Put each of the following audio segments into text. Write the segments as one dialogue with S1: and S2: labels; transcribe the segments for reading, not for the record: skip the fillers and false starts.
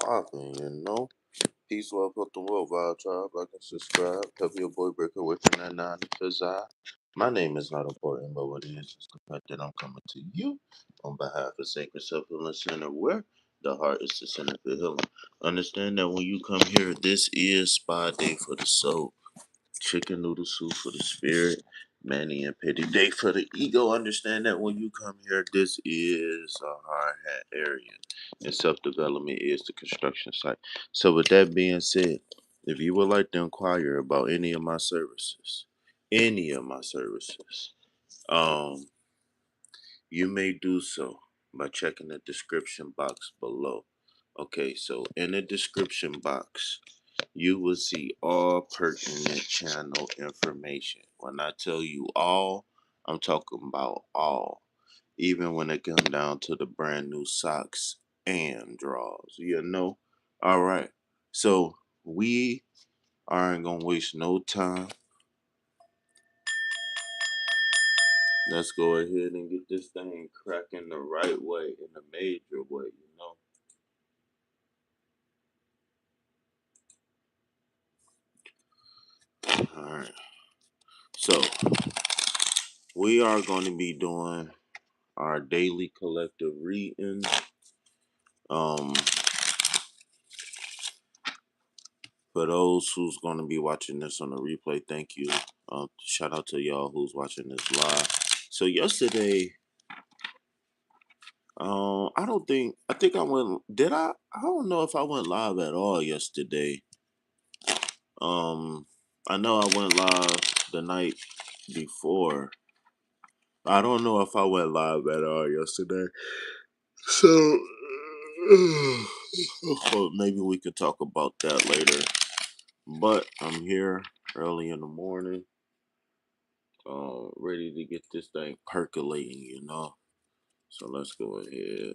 S1: popping, you know? Peace, love, health, the world, vibe, tribe, like and subscribe. Help your boy breaker with that 9 to 5. My name is not important, but what it is the fact that I'm coming to you on behalf of Sacred Self Healing Center, where the heart is the center for healing. Understand that when you come here, this is spa day for the soul. Chicken noodle soup for the spirit, Manny and Petty Day for the ego. Understand that when you come here, this is a hard hat area, and self development is the construction site. So, with that being said, if you would like to inquire about any of my services, um, you may do so by checking the description box below. Okay, so in the description box, you will see all pertinent channel information. When I tell you all, I'm talking about all. Even when it comes down to the brand new socks and drawers, you know? All right. So we aren't going to waste no time. Let's go ahead and get this thing cracking the right way, in a major way, you know? All right. So we are going to be doing our daily collective reading. For those who's going to be watching this on the replay, thank you. Shout out to y'all who's watching this live. So yesterday, I think I went. Did I? I don't know if I went live at all yesterday. Um, I know I went live the night before. I don't know if I went live at all yesterday. So, well, maybe we could talk about that later. But I'm here early in the morning, ready to get this thing percolating, you know. So let's go ahead.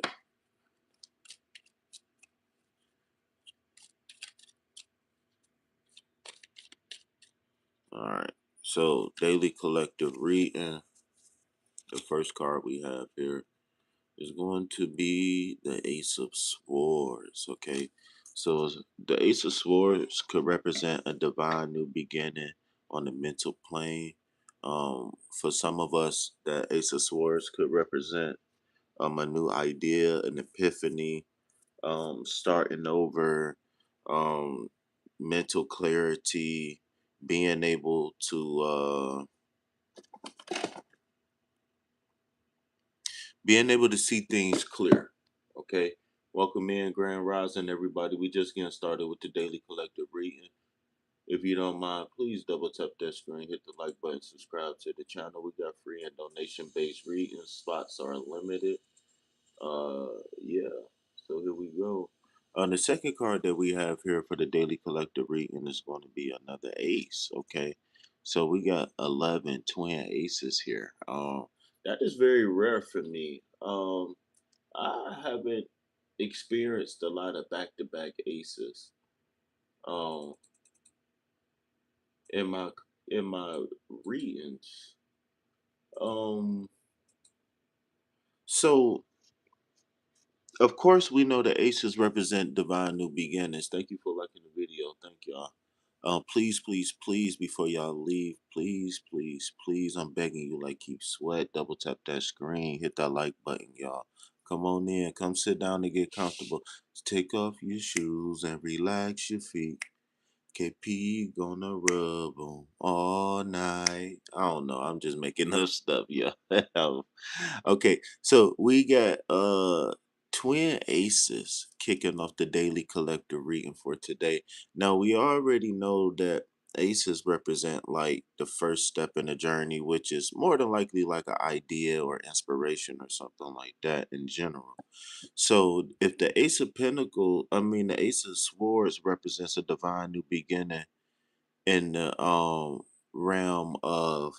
S1: All right. So daily collective reading. The first card we have here is going to be the Ace of Swords. Okay. So the Ace of Swords could represent a divine new beginning on the mental plane. For some of us, that Ace of Swords could represent a new idea, an epiphany, starting over, um, mental clarity, being able to see things clear. Okay. Welcome in, Grand Rising, everybody. We just getting started with the daily collective reading. If you don't mind, please double tap that screen, hit the like button, subscribe to the channel. We got free and donation based reading. Spots are limited. Yeah. So here we go. The second card that we have here for the daily collective reading is going to be another ace. Okay. So we got 11 twin aces here. That is very rare for me. I haven't experienced a lot of back to back aces. Um, in my readings. Um, so of course we know the aces represent divine new beginnings. Thank you for liking the video. Thank y'all. Please, please, please, before y'all leave, please, please, please, I'm begging you, like, keep sweat, double tap that screen, hit that like button, y'all. Come on in, come sit down and get comfortable. Take off your shoes and relax your feet. KP gonna rub 'em all night. I don't know. I'm just making up stuff, yeah. Okay, so we got twin aces kicking off the daily collective reading for today. Now we already know that aces represent like the first step in the journey, which is more than likely like an idea or inspiration or something like that in general. So if the the Ace of Swords represents a divine new beginning in the realm of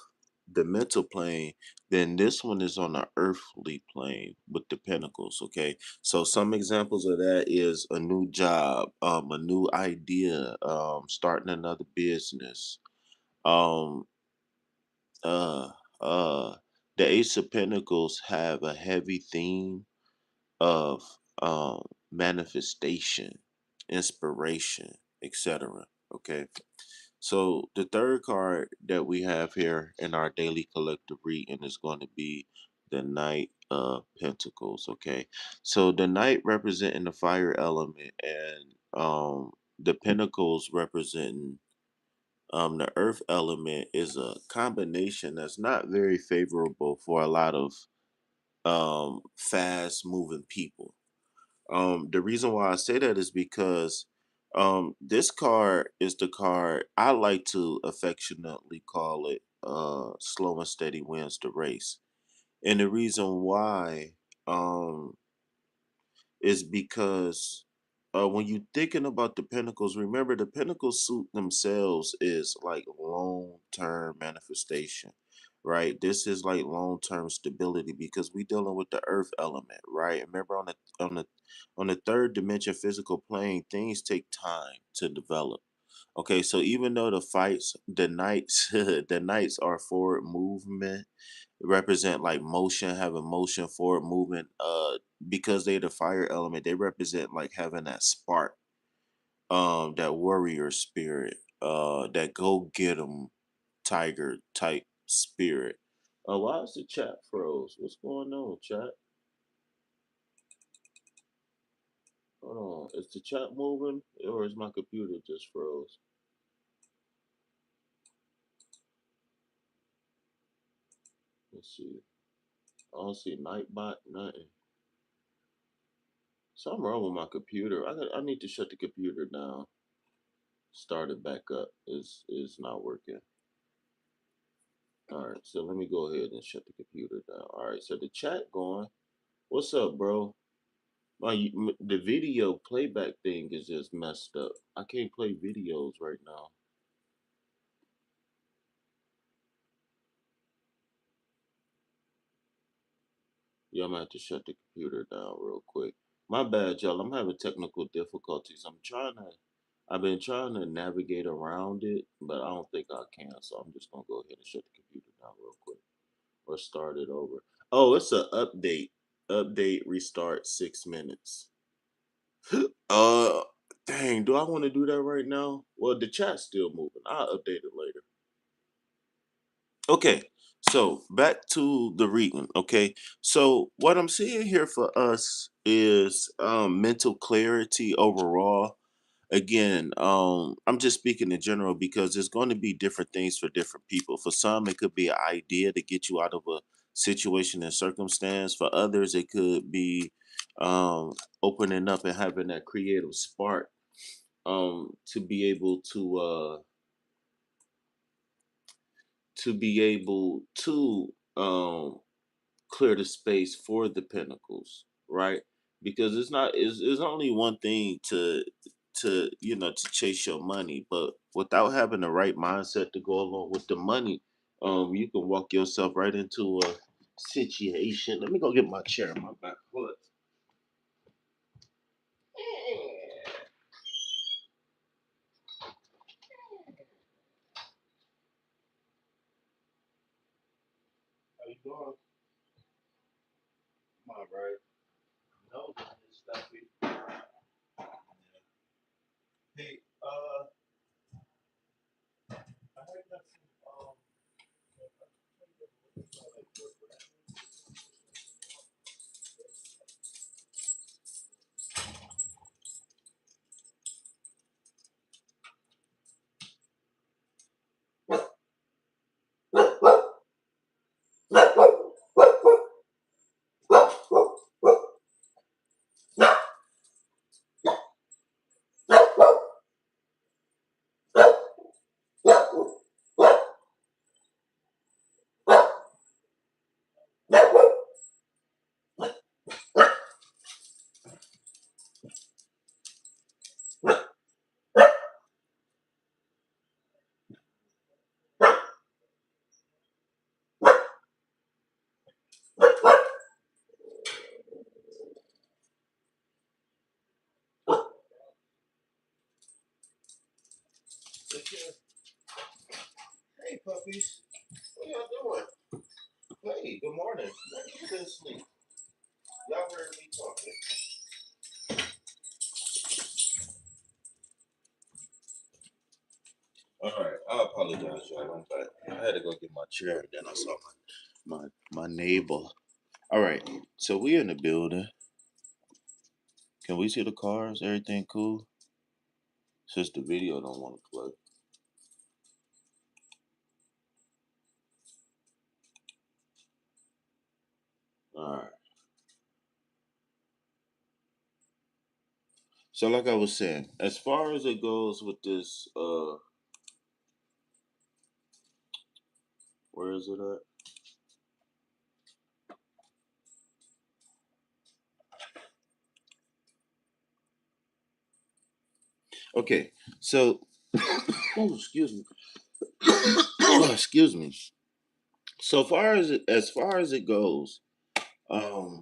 S1: the mental plane, then this one is on the earthly plane with the pentacles. Okay, so some examples of that is a new job, a new idea, starting another business. Um, uh, uh, the Ace of Pentacles have a heavy theme of manifestation. inspiration, etc. Okay. So the third card that we have here in our daily collective reading is going to be the Knight of Pentacles. Okay. So the Knight representing the fire element, and the Pentacles representing the earth element, is a combination that's not very favorable for a lot of fast moving people. The reason why I say that is because this card is the card I like to affectionately call it slow and steady wins the race. And the reason why um is because when you thinking about the pentacles, remember the pentacles suit themselves is like long-term manifestation, right? This is like long-term stability because we dealing with the earth element, right? Remember on the third dimension physical plane, things take time to develop. Okay, so even though the knights, the knights are forward movement, represent like motion, having motion, forward movement. Because they're the fire element, they represent like having that spark, that warrior spirit, that go get 'em tiger type spirit. Why is the chat froze? What's going on, chat? Hold on, is the chat moving or is my computer just froze? Let's see. I don't see Nightbot, nothing. Something wrong with my computer. I need to shut the computer down. Start it back up. Is not working. All right, so let me go ahead and shut the computer down. All right, so the chat going. What's up, bro? The video playback thing is just messed up. I can't play videos right now. Yeah, I'm gonna have to shut the computer down real quick. My bad, y'all. I'm having technical difficulties. I've been trying to navigate around it, but I don't think I can. So I'm just gonna go ahead and shut the computer down real quick or start it over. Oh, it's an update. Update restart 6 minutes. Uh, dang, do I want to do that right now? Well, the chat's still moving. I'll update it later. Okay, so back to the reading. Okay, so what I'm seeing here for us is mental clarity overall. Again, I'm just speaking in general because there's going to be different things for different people. For some, it could be an idea to get you out of a situation and circumstance. For others, it could be um, opening up and having that creative spark to be able to be able to clear the space for the pentacles, right? Because it's only one thing to chase your money, but without having the right mindset to go along with the money, you can walk yourself right into a situation. Let me go get my chair, my back. Hold How you doing? I'm all right. No, it's stuffy. Hey, I heard that from Hey puppies, what y'all doing? Hey, good morning. Maybe you been asleep. Y'all heard me talking. apologize, y'all. I'm back. I had to go get my chair, and then I saw my neighbor. All right, so we in the building. Can we see the cars? Everything cool? Since the video don't want to play. All right. So like I was saying, as far as it goes with this, where is it at? Okay, so oh, excuse me. Excuse me. So far as it goes, um,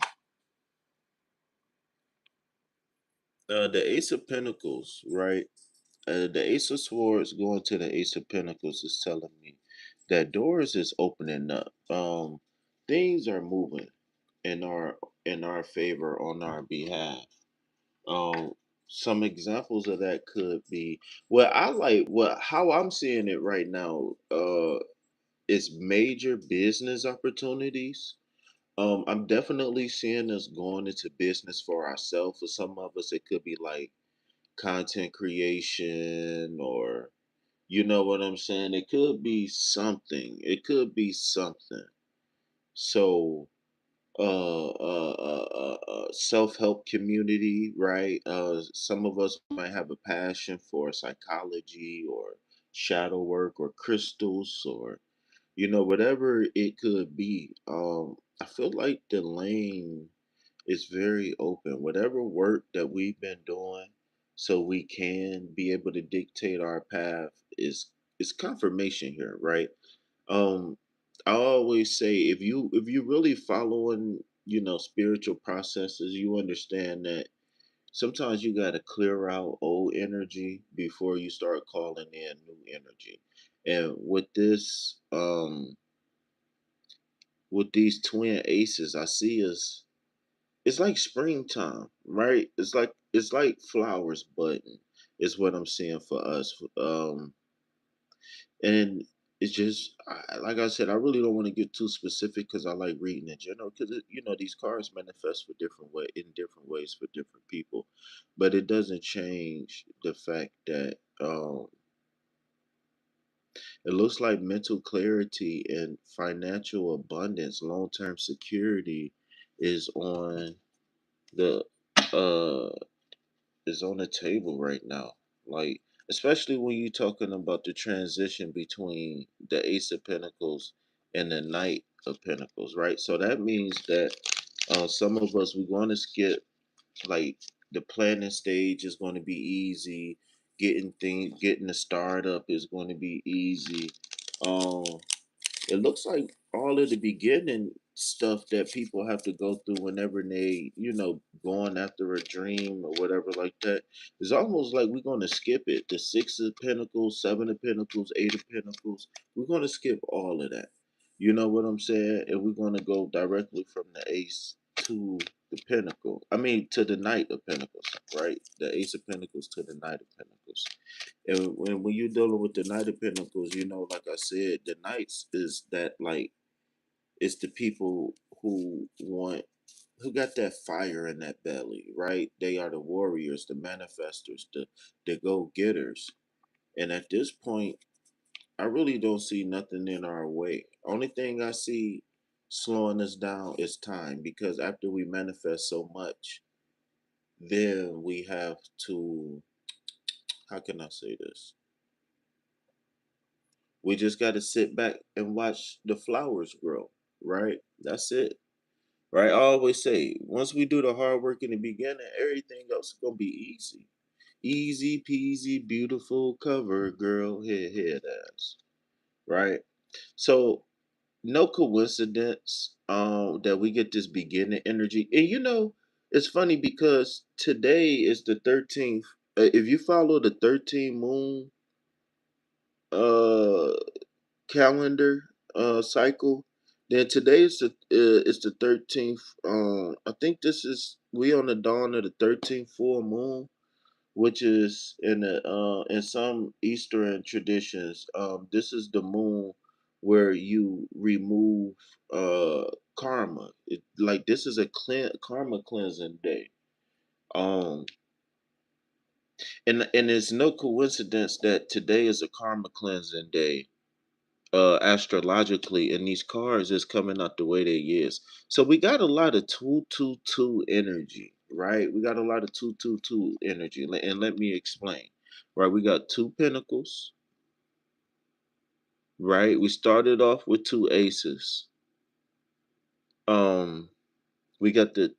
S1: the Ace of Pentacles, right? The Ace of Swords going to the Ace of Pentacles is telling me that doors is opening up. Things are moving in our favor on our behalf. Um, some examples of that could be how I'm seeing it right now. Is major business opportunities. I'm definitely seeing us going into business for ourselves. For some of us, it could be like content creation, or you know what I'm saying? It could be something. It could be something. So, self-help community, right? Some of us might have a passion for psychology or shadow work or crystals, or whatever it could be. I feel like the lane is very open. Whatever work that we've been doing so we can be able to dictate our path is confirmation here, right? Um I always say, if you really following, spiritual processes, you understand that sometimes you got to clear out old energy before you start calling in new energy. And with these twin aces, I see us, it's like springtime, right? It's like flowers budding is what I'm seeing for us. And it's just like I said, I really don't want to get too specific because I like reading in general, because these cards manifest for in different ways for different people, but it doesn't change the fact that it looks like mental clarity and financial abundance, long term security is on the uh is on the table right now. Like, especially when you're talking about the transition between the Ace of Pentacles and the Knight of Pentacles, right? So that means that some of us, we're going to skip, like, the planning stage is going to be easy. Getting the startup is going to be easy. Um, it looks like all of the beginning stuff that people have to go through whenever they, going after a dream or whatever like that, it's almost like we're going to skip it. The Six of Pentacles, Seven of Pentacles, Eight of Pentacles, we're going to skip all of that. You know what I'm saying? And we're going to go directly from the Ace to the Pentacle. I mean, to the Knight of Pentacles, right? The Ace of Pentacles to the Knight of Pentacles. And when you're dealing with the Knight of Pentacles, like I said, the Knights is that, like, it's the people who got that fire in that belly, right? They are the warriors, the manifestors, the go getters. And at this point, I really don't see nothing in our way. Only thing I see slowing us down is time, because after we manifest so much, then we have to, how can I say this? We just got to sit back and watch the flowers grow, right? That's it. Right? I always say, once we do the hard work in the beginning, everything else is going to be easy. Easy peasy, beautiful cover girl, head ass. Right? So, no coincidence that we get this beginning energy. And it's funny because today is the 13th. If you follow the 13th moon uh calendar cycle, then today is the 13th. I think this is we on the dawn of the 13th full moon, which is in some Eastern traditions, this is the moon where you remove uh karma. Like this is a karma cleansing day. Um, and it's no coincidence that today is a karma cleansing day, astrologically, and these cards is coming out the way they is. So we got a lot of 222 energy, right? We got a lot of 222 energy. And let me explain. Right, we got two pentacles, right? We started off with two aces. Um, we got the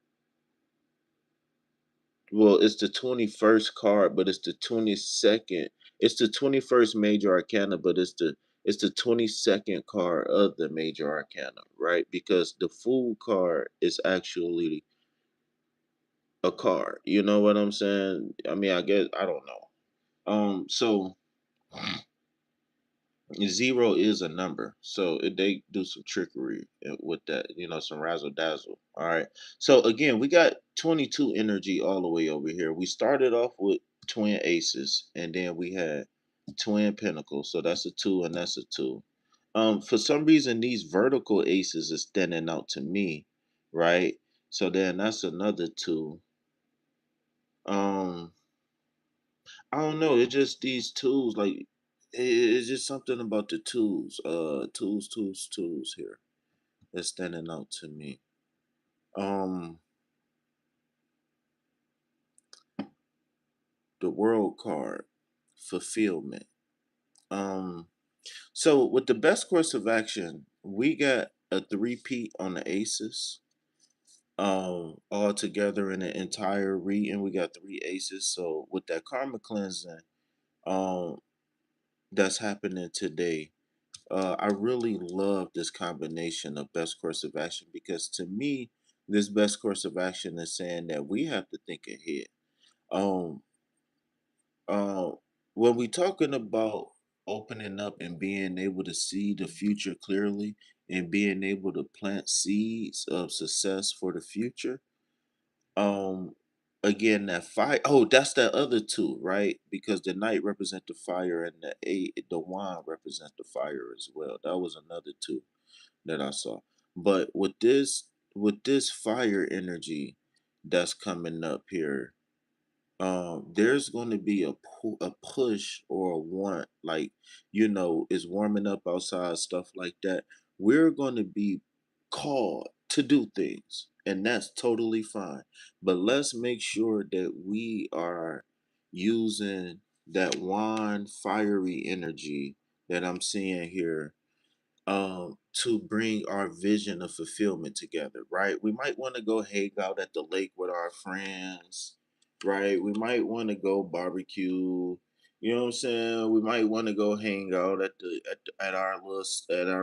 S1: Well, it's the 21st card, but it's the 22nd. It's the 21st major arcana, but it's the 22nd card of the major arcana, right? Because the Fool card is actually a card. You know what I'm saying? I mean, I guess I don't know. So 0 is a number, so they do some trickery with that, some razzle dazzle. All right. So again, we got 22 energy all the way over here. We started off with twin aces, and then we had twin pentacles. So that's a two, and that's a two. For some reason, these vertical aces is standing out to me, right? So then that's another two. Um, I don't know. It's just these tools, like it's just something about the tools. Tools here that's standing out to me. Um, the world card, fulfillment. Um, so with the best course of action, we got a three-peat on the aces. All together in the entire reading, we got three aces. So with that karma cleansing, um, that's happening today. I really love this combination of best course of action because to me, this best course of action is saying that we have to think ahead. Um, uh, when we talking about opening up and being able to see the future clearly and being able to plant seeds of success for the future, um, again, that fire. Oh, that's that other two, right? Because the knight represent the fire and the wand represent the fire as well. That was another two that I saw. But with this fire energy that's coming up here, there's going to be a push or a want, like it's warming up outside, stuff like that. We're going to be called to do things, and that's totally fine. But let's make sure that we are using that wand fiery energy that I'm seeing here, to bring our vision of fulfillment together, right? We might want to go hang out at the lake with our friends, right? We might want to go barbecue. You know what I'm saying? We might want to go hang out at our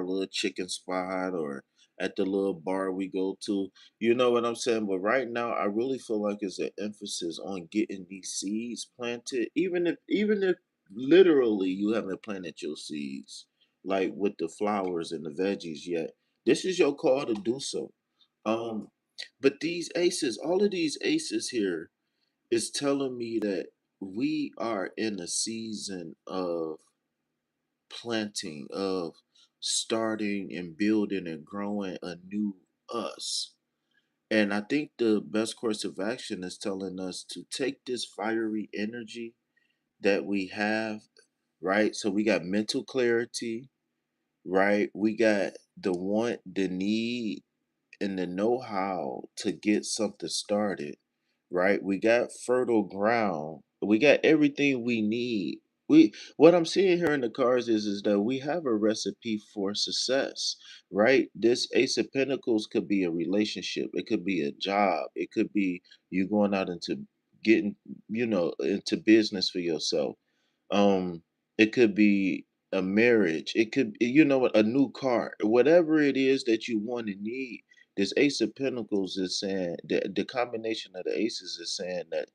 S1: little chicken spot, or at the little bar we go to. You know what I'm saying? But right now, I really feel like it's an emphasis on getting these seeds planted, even if literally you haven't planted your seeds, like with the flowers and the veggies yet. This is your call to do so. Um, but these aces, all of these aces here, is telling me that we are in a season of planting, of starting and building and growing a new us. And I think the best course of action is telling us to take this fiery energy that we have, right? So we got mental clarity, right? We got the want, the need, and the know-how to get something started, right? We got fertile ground. We got everything we need. What I'm seeing here in the cards is that we have a recipe for success, right? This Ace of Pentacles could be a relationship. It could be a job. It could be you going out into getting, into business for yourself. um, it could be a marriage. It could, a new car. Whatever it is that you want and need. This Ace of Pentacles is saying the combination of the aces is saying that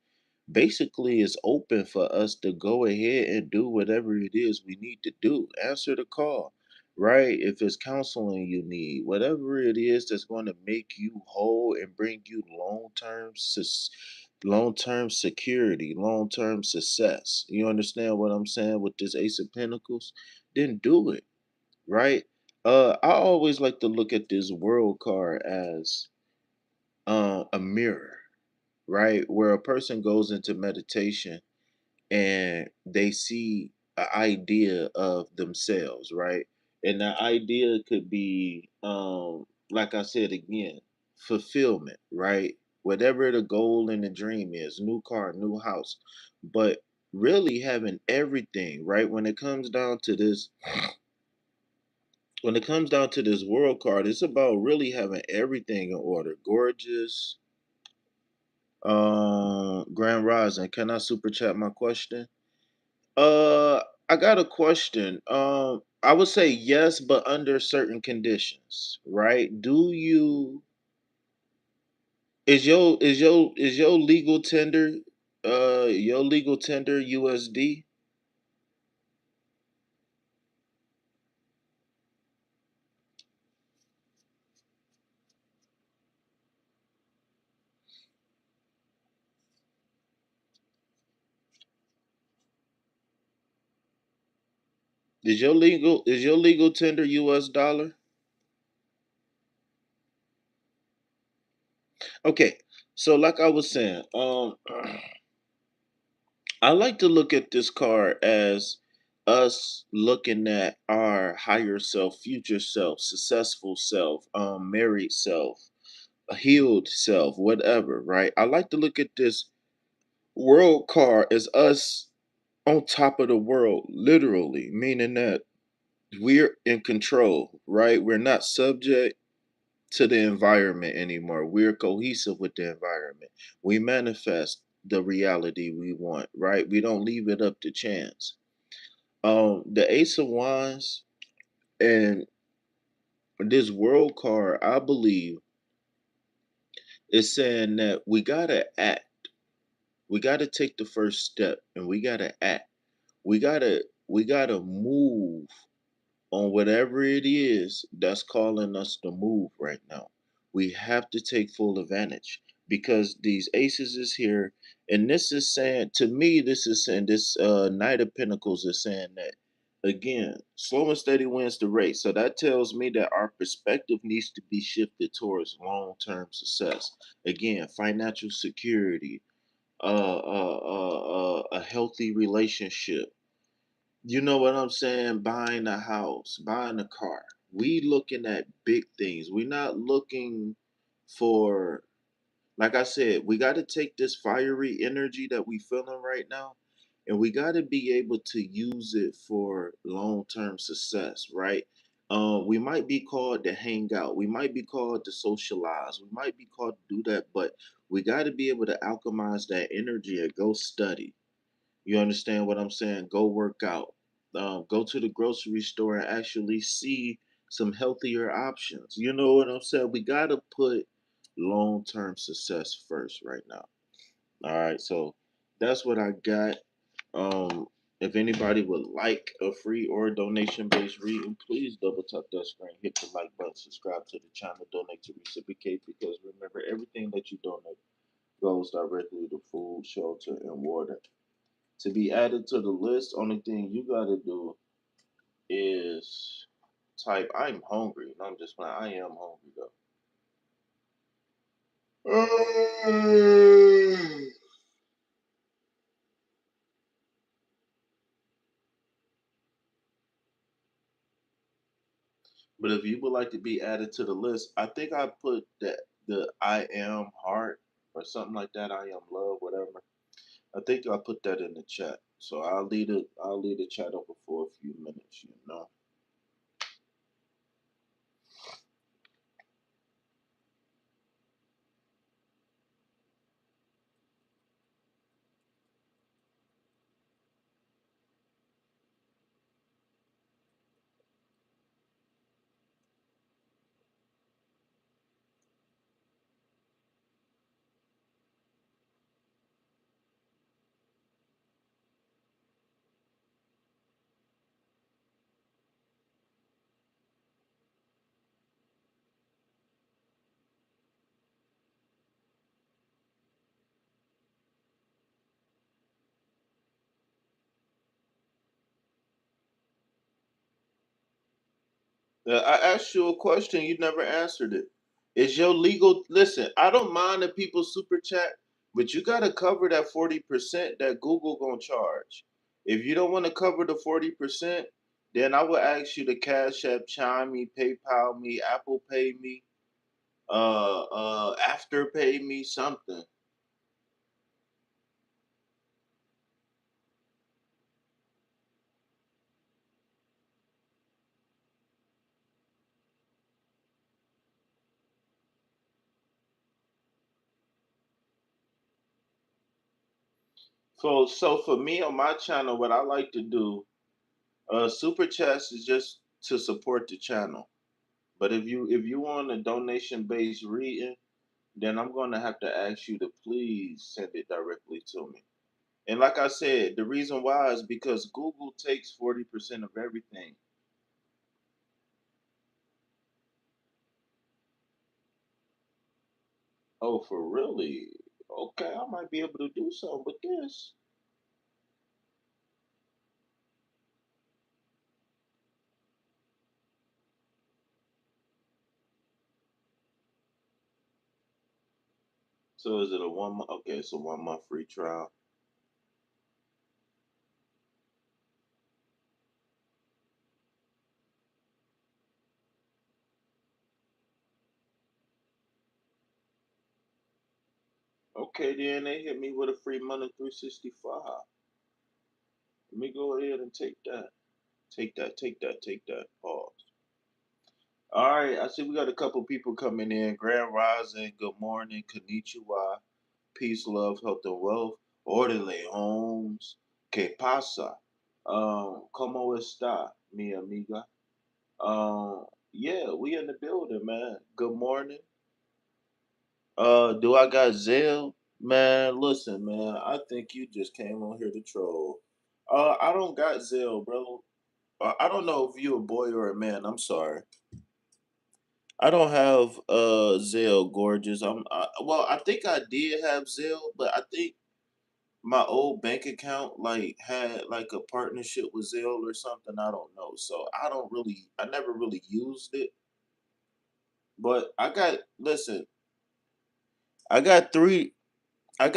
S1: basically it's open for us to go ahead and do whatever it is we need to do. Answer the call, right? If it's counseling you need, whatever it is that's going to make you whole and bring you long term long-term security, long-term success. You understand what I'm saying with this Ace of Pentacles? Then do it, right? I always like to look at this world card as a mirror, right? Where a person goes into meditation and they see an idea of themselves, right? And the idea could be, like I said again, fulfillment, right? Whatever the goal and the dream is, new car, new house, but really having everything, right? When it comes down to this world card, it's about really having everything in order. Gorgeous, Grand Rising. Can I super chat my question? Uh, I got a question. I would say yes, but under certain conditions, right? Do you is your legal tender USD? Is your legal tender US dollar? Okay. So like I was saying, I like to look at this card as us looking at our higher self, future self, successful self, married self, a healed self, whatever, right? I like to look at this world card as us on top of the world, literally, meaning that we're in control, right? We're not subject to the environment anymore. We're cohesive with the environment. We manifest the reality we want, right? We don't leave it up to chance. The Ace of Wands and this world card, I believe, is saying that we gotta act. We gotta take the first step and we gotta act. We gotta move on whatever it is that's calling us to move right now. We have to take full advantage because these aces is here. And this is saying, to me, this is saying, this Knight of Pentacles is saying that, again, slow and steady wins the race. So that tells me that our perspective needs to be shifted towards long term success. Again, financial security, a healthy relationship, you know what I'm saying? Buying a house, buying a car. We looking at big things. We're not looking for, like I said, we got to take this fiery energy that we feeling right now, and we got to be able to use it for long-term success, right? We might be called to hang out. We might be called to socialize. We might be called to do that, but we got to be able to alchemize that energy and go study. You understand what I'm saying? Go work out. Go to the grocery store and actually see some healthier options. You know what I'm saying? We got to put long term success first right now. All right. So that's what I got. Um, if anybody would like a free or donation based reading, please double tap that screen, hit the like button, subscribe to the channel, donate to reciprocate, because remember, everything that you donate goes directly to food, shelter, and water. To be added to the list, only thing you gotta do is type "I'm hungry." No, I'm just playing. I am hungry though. But if you would like to be added to the list, I think I put that the "I am heart" or something like that. "I am love," whatever. I think I put that in the chat. So I'll leave the chat open for a few minutes. You know. I asked you a question, you never answered it. Is your legal listen, I don't mind if people super chat, but you gotta cover that 40% that Google gonna charge. If you don't want to cover the 40%, then I will ask you to Cash App, Chime me, PayPal me, Apple Pay me, After Pay me, something. So for me on my channel, what I like to do, super chats is just to support the channel. But if you want a donation based reading, then I'm gonna have to ask you to please send it directly to me. And like I said, the reason why is because Google takes 40% of everything. Oh, for really? Okay, I might be able to do something with this. So is it a 1 month? Okay, it's a 1 month free trial. Okay, then they hit me with a free month of 365. Let me go ahead and take that. Take that, take that, take that. Pause. All right, I see we got a couple people coming in. Grand Rising, good morning, Konnichiwa, peace, love, health, and wealth. Orderly Homes, ¿Qué pasa? ¿Cómo está, mi amiga? Yeah, we in the building, man. Good morning. Do I got Zelle? Man, listen, man, I think you just came on here to troll. I don't got Zelle, bro. I don't know if you a boy or a man. I'm sorry. I don't have Zelle, gorgeous. Well, I think I did have Zelle, but I think my old bank account like had like a partnership with Zelle or something. I don't know. So I never really used it. But I got three I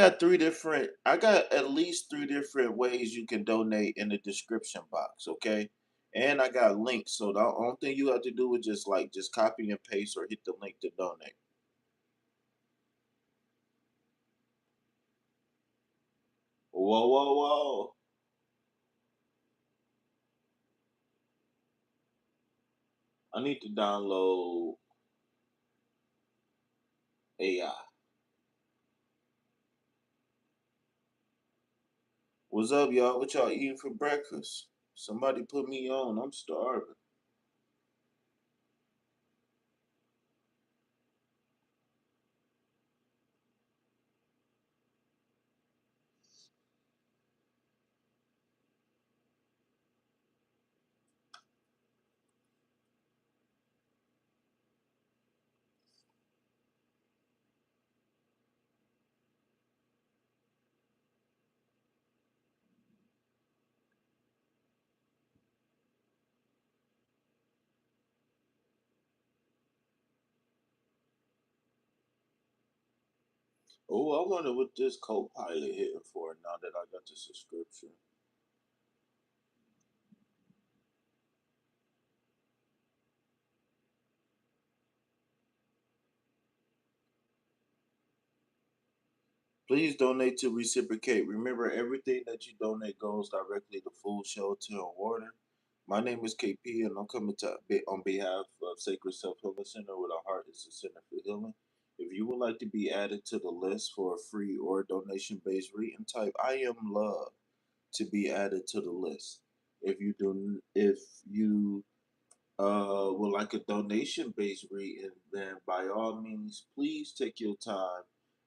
S1: got at least three different ways you can donate in the description box, okay? And I got links. So the only thing you have to do is just copy and paste or hit the link to donate. Whoa, whoa, whoa. I need to download AI. What's up, y'all? What y'all eating for breakfast? Somebody put me on. I'm starving. Oh, I wonder what this co-pilot hitting for now that I got the subscription. Please donate to reciprocate. Remember, everything that you donate goes directly to food, shelter, and water. My name is KP, and I'm coming on behalf of Sacred Self Healing Center, with a heart is a center for healing. If you would like to be added to the list for a free or donation based reading, type I am love to be added to the list. If you would like a donation based reading, then by all means, please take your time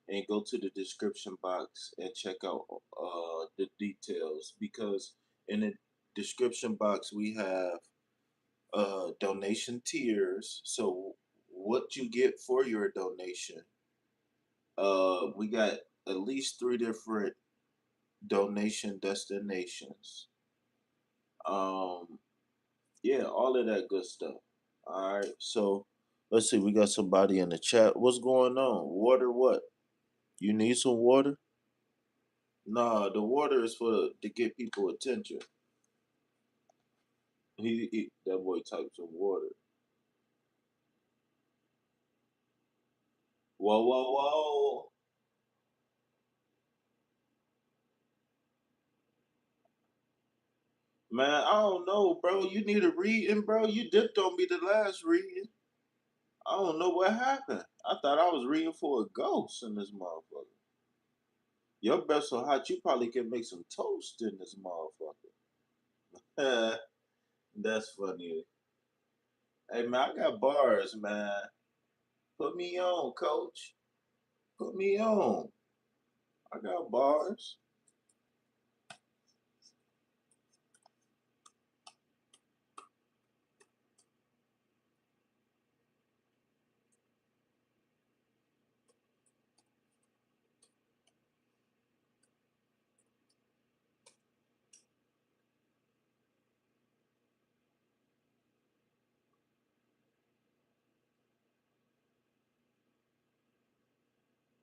S1: and go to the description box and check out the details, because in the description box we have donation tiers. So, what you get for your donation, we got at least three different donation destinations. Um, yeah, all of that good stuff. All right. So let's see. We got somebody in the chat. What's going on? Water? What? You need some water? Nah, the water is for to get people attention. He that boy types some water. Whoa, whoa, whoa. Man, I don't know, bro. You need a reading, bro. You dipped on me the last reading. I don't know what happened. I thought I was reading for a ghost in this motherfucker. Your breath so hot, you probably can make some toast in this motherfucker. That's funny. Hey, man, I got bars, man. Put me on, coach. Put me on. I got bars.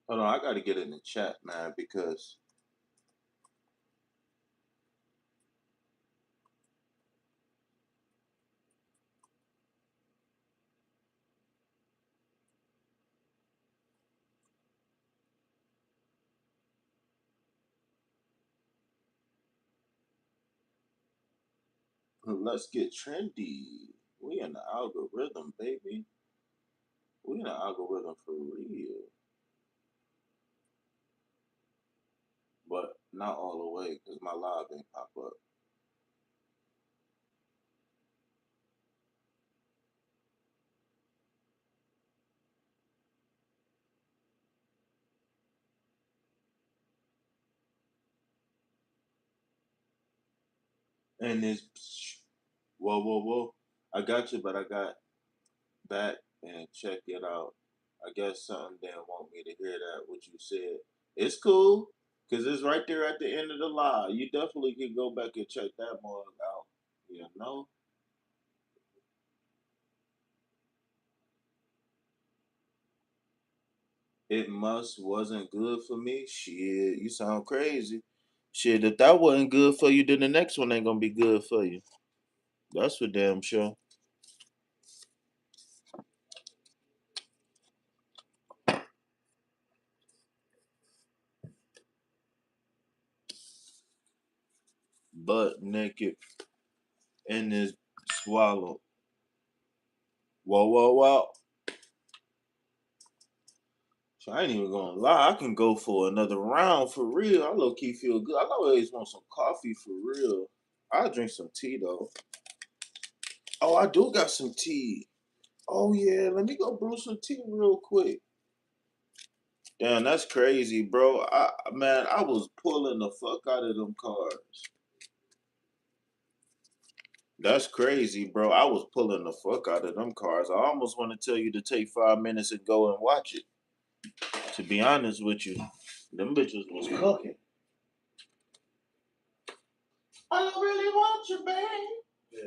S1: Hold on, I got to get in the chat, man, because let's get trendy. We in the algorithm, baby. We in the algorithm for real. But not all the way, because my live ain't pop up. And this, whoa, whoa, whoa. I got you, but I got back and check it out. I guess something didn't want me to hear that, what you said. It's cool, because it's right there at the end of the live. You definitely can go back and check that mug out. You know? It must wasn't good for me. Shit, you sound crazy. Shit, if that wasn't good for you, then the next one ain't gonna be good for you. That's for damn sure. Butt naked in this swallow. Whoa, whoa, whoa. So I ain't even gonna lie. I can go for another round for real. I low key feel good. I always want some coffee for real. I'll drink some tea though. Oh, I do got some tea. Oh yeah, let me go brew some tea real quick. Damn, that's crazy, bro. Man, I was pulling the fuck out of them cards. That's crazy, bro. I was pulling the fuck out of them cards. I almost want to tell you to take 5 minutes and go and watch it. To be honest with you, them bitches was cooking. I don't really want you, babe. Yeah,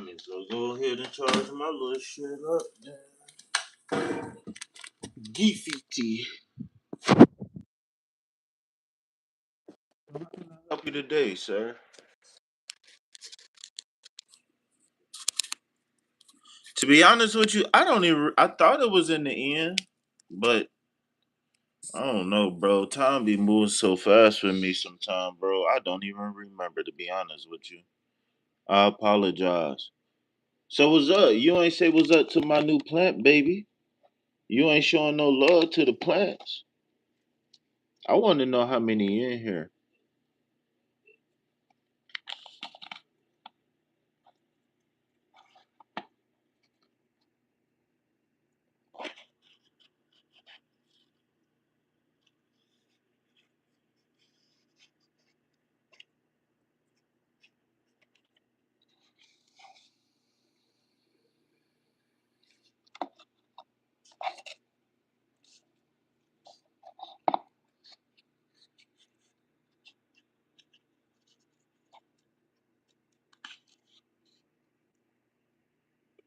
S1: Let me go ahead and charge my little shit up. GFT. How can I help you today, sir? To be honest with you, I don't even. I thought it was in the end, but I don't know, bro. Time be moving so fast for me sometimes, bro. I don't even remember, to be honest with you. I apologize. So what's up? You ain't say what's up to my new plant, baby. You ain't showing no love to the plants. I want to know how many in here.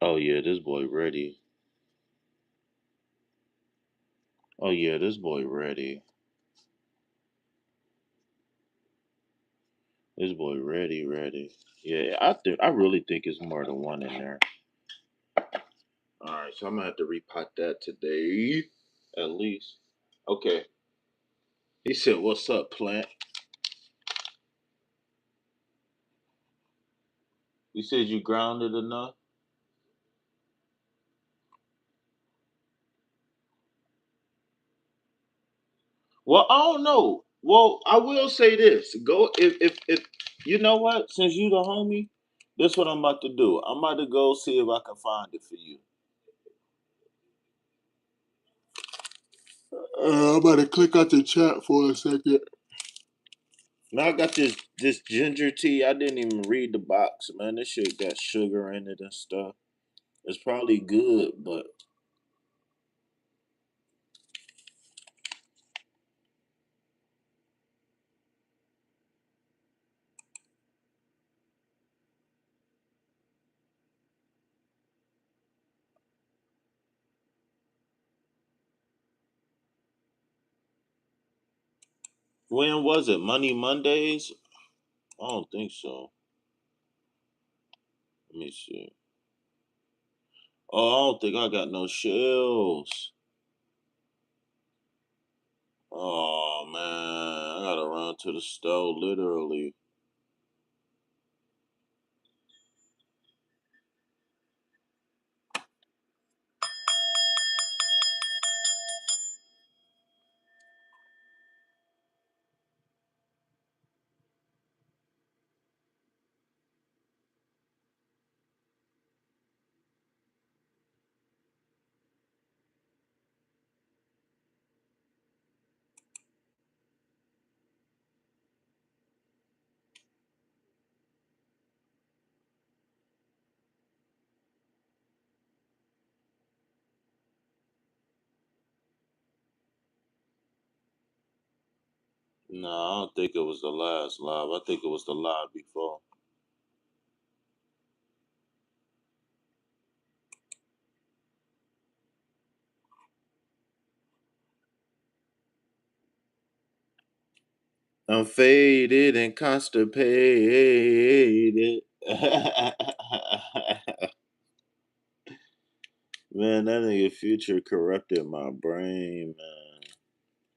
S1: Oh yeah, this boy ready. Oh yeah, this boy ready. This boy ready, ready. Yeah, I really think it's more than one in there. All right, so I'm gonna have to repot that today, at least. Okay. He said, "What's up, plant?" You said you grounded enough. Well, I don't know. Well, I will say this. Go if you know what? Since you the homie, this what I'm about to do. I'm about to go see if I can find it for you. I'm about to click out the chat for a second. Now I got this ginger tea. I didn't even read the box, man. This shit got sugar in it and stuff. It's probably good, but when was it? Money Mondays? I don't think so. Let me see. Oh, I don't think I got no shells. Oh man, I gotta run to the store literally. No, I don't think it was the last live. I think it was the live before. I'm faded and constipated. Man, that nigga Future corrupted my brain, man.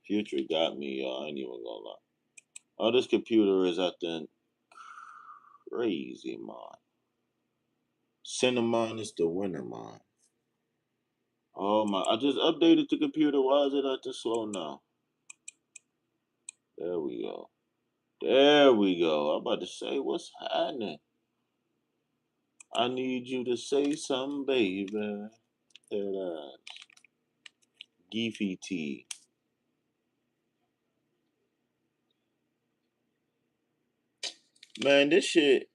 S1: Future got me, y'all. I ain't even gonna lie. Oh, this computer is acting crazy, man. Cinnamon is the winner, man. Oh my! I just updated the computer. Why is it acting slow now? There we go. There we go. I'm about to say, what's happening? I need you to say something, baby. That Geefy tea. Man, this shit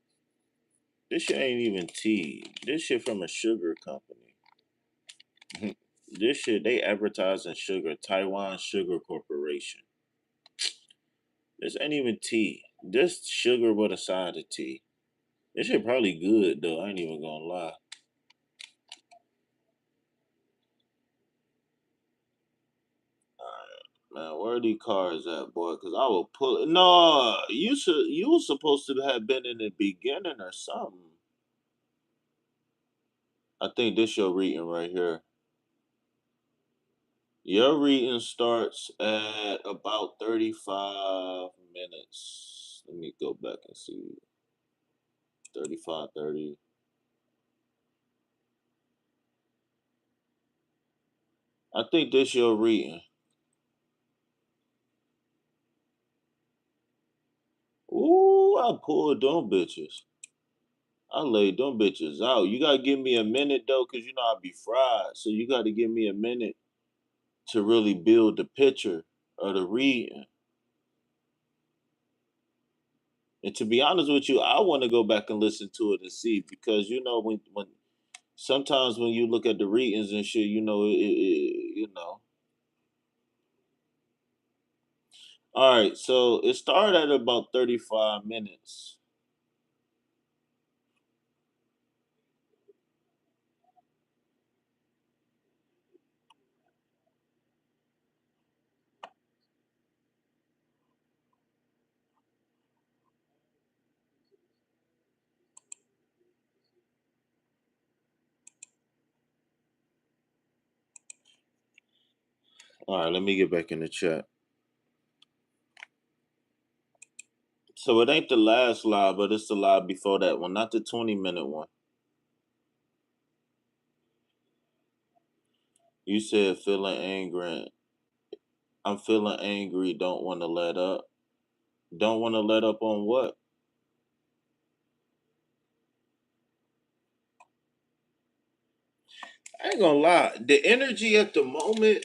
S1: ain't even tea. This shit from a sugar company. This shit, they advertise in sugar. Taiwan Sugar Corporation. This ain't even tea. This sugar with a side of tea. This shit probably good though. I ain't even gonna lie. Man, where are these cars at, boy? Cause I will pull it. No, you was supposed to have been in the beginning or something. I think this your reading right here. Your reading starts at about 35 minutes. Let me go back and see. 35, 30. I think this your reading. Ooh, I pulled them bitches. I laid them bitches out. You gotta give me a minute though, cause you know I be fried. So you gotta give me a minute to really build the picture of the reading. And to be honest with you, I want to go back and listen to it and see because you know when sometimes when you look at the readings and shit, you know you know. All right, so it started at about 35 minutes. All right, let me get back in the chat. So it ain't the last live, but it's the live before that one, not the 20-minute one. You said feeling angry. I'm feeling angry. Don't want to let up. Don't want to let up on what? I ain't gonna lie. The energy at the moment,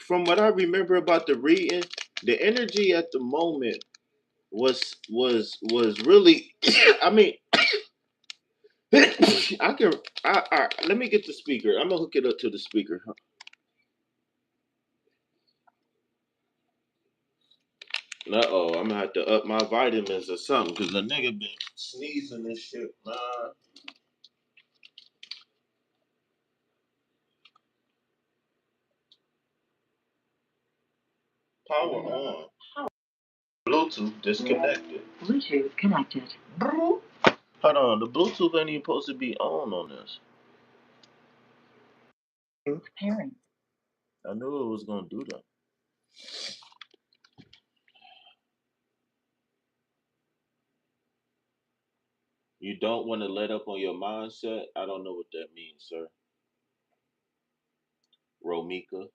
S1: from what I remember about the reading, the energy at the moment was really. I mean, I can. Let me get the speaker. I'm gonna hook it up to the speaker. Uh oh, I'm gonna have to up my vitamins or something because the nigga been sneezing and shit. Nah, power on. Bluetooth disconnected. Bluetooth connected. Hold on, the Bluetooth ain't even supposed to be on this. Pairing. I knew it was gonna do that. You don't want to let up on your mindset. I don't know what that means, sir. Romika.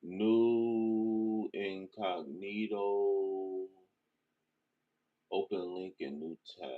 S1: New incognito. Open link and new tab.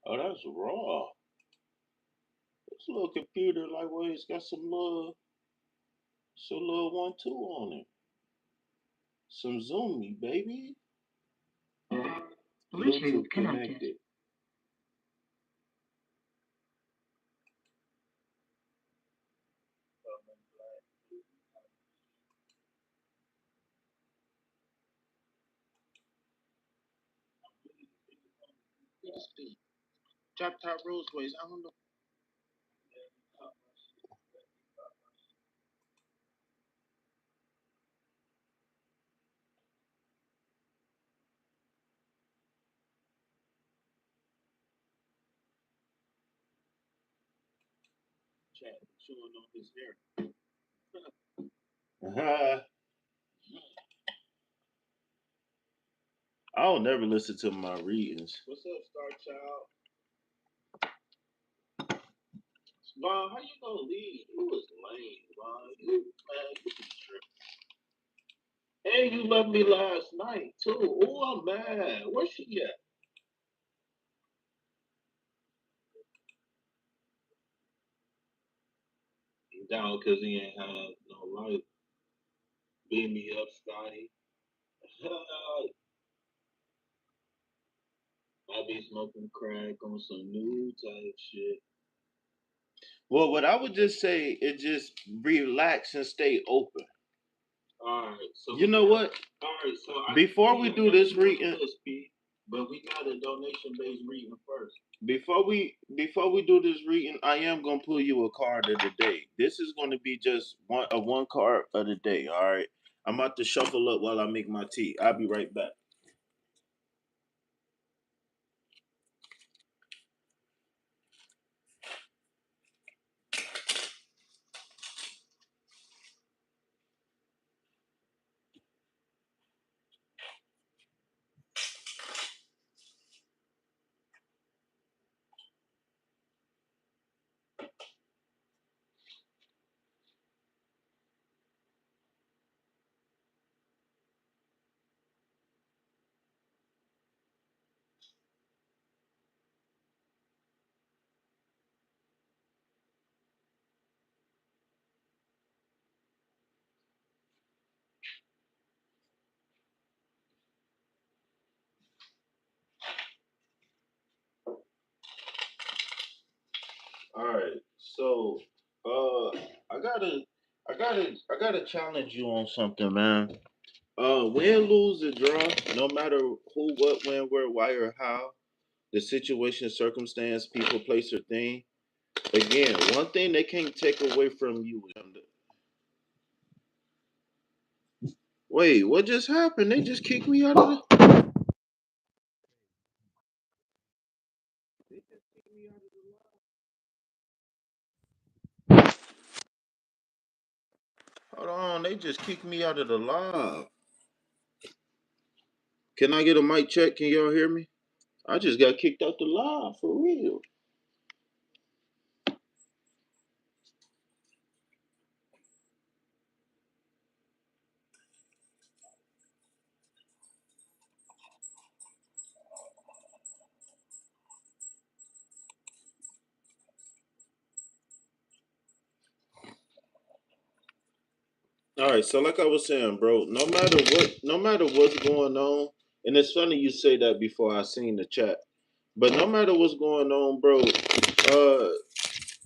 S1: Oh, that's raw. This little computer, like, well, it's got some little 1-2 on it. Some zoomy, baby. Bluetooth connected. Drop top roseways. I don't know. chat, chewing on his hair. I don't never listen to my readings. What's up, Star Child? Vaughn, how you gonna leave? You was lame, Vaun. You man, you be tripping. And you left me last night too. Oh, I'm mad. Where's she at? He down because he ain't had no life. Beat me up, Scotty. I be smoking crack on some new type shit. Well, what I would just say is just relax and stay open. All right. So you know what? All right. So before we do this reading, but we got a donation based reading first. Before we do this reading, I am gonna pull you a card of the day. This is gonna be just one card of the day. All right. I'm about to shuffle up while I make my tea. I'll be right back. All right. So, I gotta, I gotta challenge you on something, man. Win, lose, or draw, no matter who, what, when, where, why, or how, the situation, circumstance, people, place, or thing. Again, one thing they can't take away from you is wait, what just happened? They just kicked me out of the. They just kicked me out of the. Hold on, they just kicked me out of the live. Can I get a mic check? Can y'all hear me? I just got kicked out the live for real. All right, so like I was saying, bro, no matter what's going on, and it's funny you say that before I seen the chat, but no matter what's going on, bro,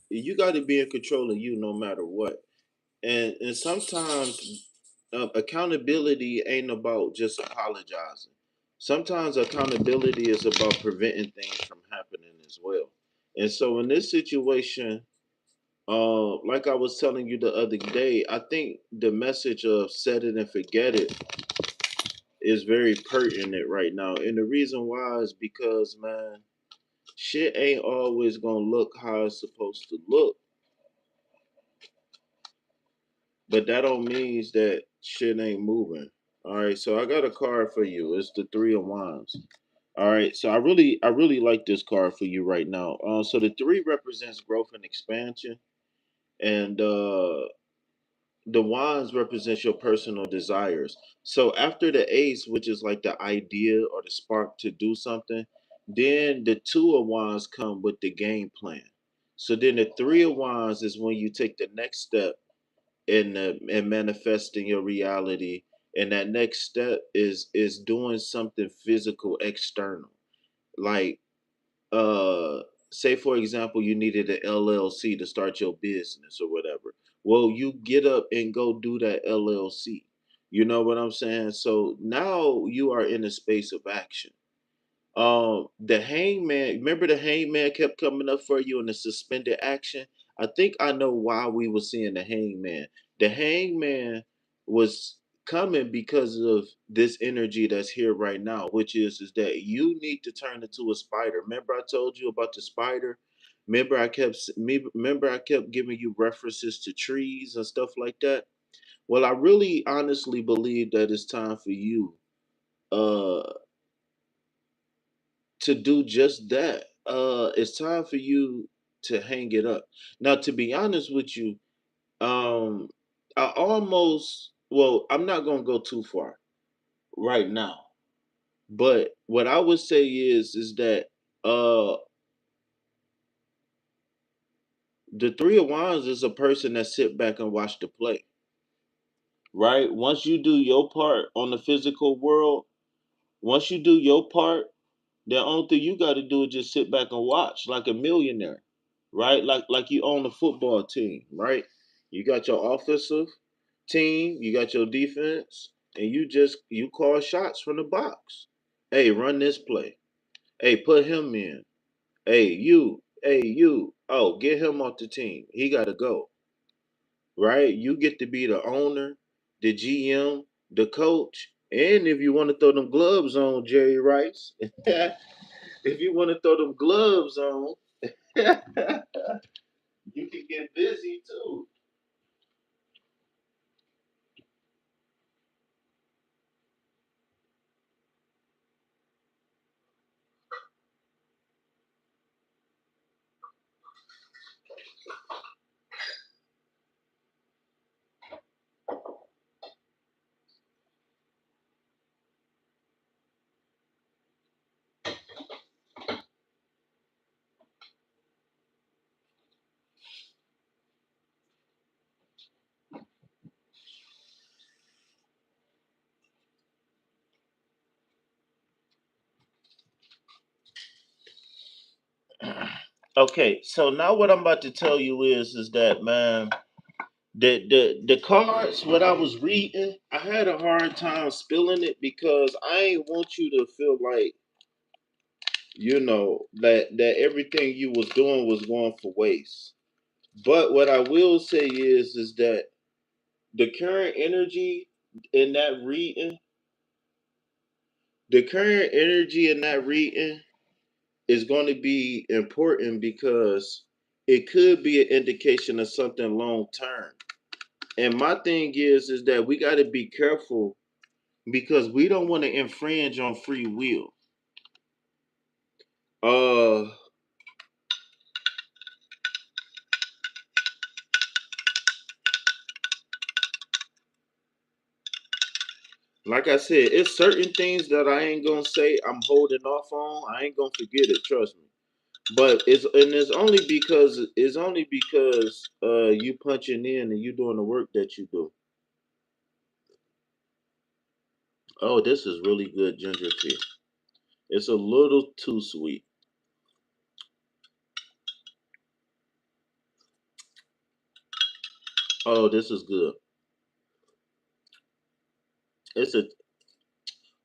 S1: you got to be in control of you no matter what. And sometimes accountability ain't about just apologizing. Sometimes accountability is about preventing things from happening as well. And so in this situation, like I was telling you the other day, I think the message of set it and forget it is very pertinent right now. And the reason why is because, man, shit ain't always gonna look how it's supposed to look. But that don't means that shit ain't moving. All right, so I got a card for you. It's the Three of Wands. All right, so I really like this card for you right now. So the three represents growth and expansion, and the wands represents your personal desires. So after the ace, which is like the idea or the spark to do something, then the two of wands come with the game plan. So then the three of wands is when you take the next step in manifesting your reality, and that next step is doing something physical external, like uh say for example you needed an LLC to start your business or whatever. Well, you get up and go do that LLC. You know what I'm saying? So now you are in a space of action. The hangman, remember the hangman kept coming up for you in the suspended action? I think I know why we were seeing the hangman. The hangman was coming because of this energy that's here right now, which is that you need to turn into a spider. Remember I told you about the spider? Remember I kept giving you references to trees and stuff like that. Well, I really honestly believe that it's time for you uh to do just that. It's time for you to hang it up. Now, to be honest with you, um I'm not going to go too far right now. But what I would say is that uh the 3 of Wands is a person that sit back and watch the play, right? Once you do your part on the physical world, once you do your part, the only thing you got to do is just sit back and watch like a millionaire, right? Like you own a football team, right? You got your offensive team, you got your defense, and you call shots from the box. Hey, run this play. Hey, put him in. Hey, you. Oh, get him off the team. He got to go, right? You get to be the owner, the GM, the coach, and if you want to throw them gloves on, Jerry Rice, if you want to throw them gloves on, you can get busy too. Okay, so now what I'm about to tell you is that, man, the cards, what I was reading, I had a hard time spilling it because I ain't want you to feel like, that everything you was doing was going for waste. But what I will say is that the current energy in that reading, the current energy in that reading is going to be important because it could be an indication of something long term. And my thing is that we got to be careful because we don't want to infringe on free will. Uh, like I said, it's certain things that I ain't gonna say. I'm holding off on. I ain't gonna forget it. Trust me. But it's only because you punching in and you doing the work that you do. Oh, this is really good ginger tea. It's a little too sweet. Oh, this is good. It's a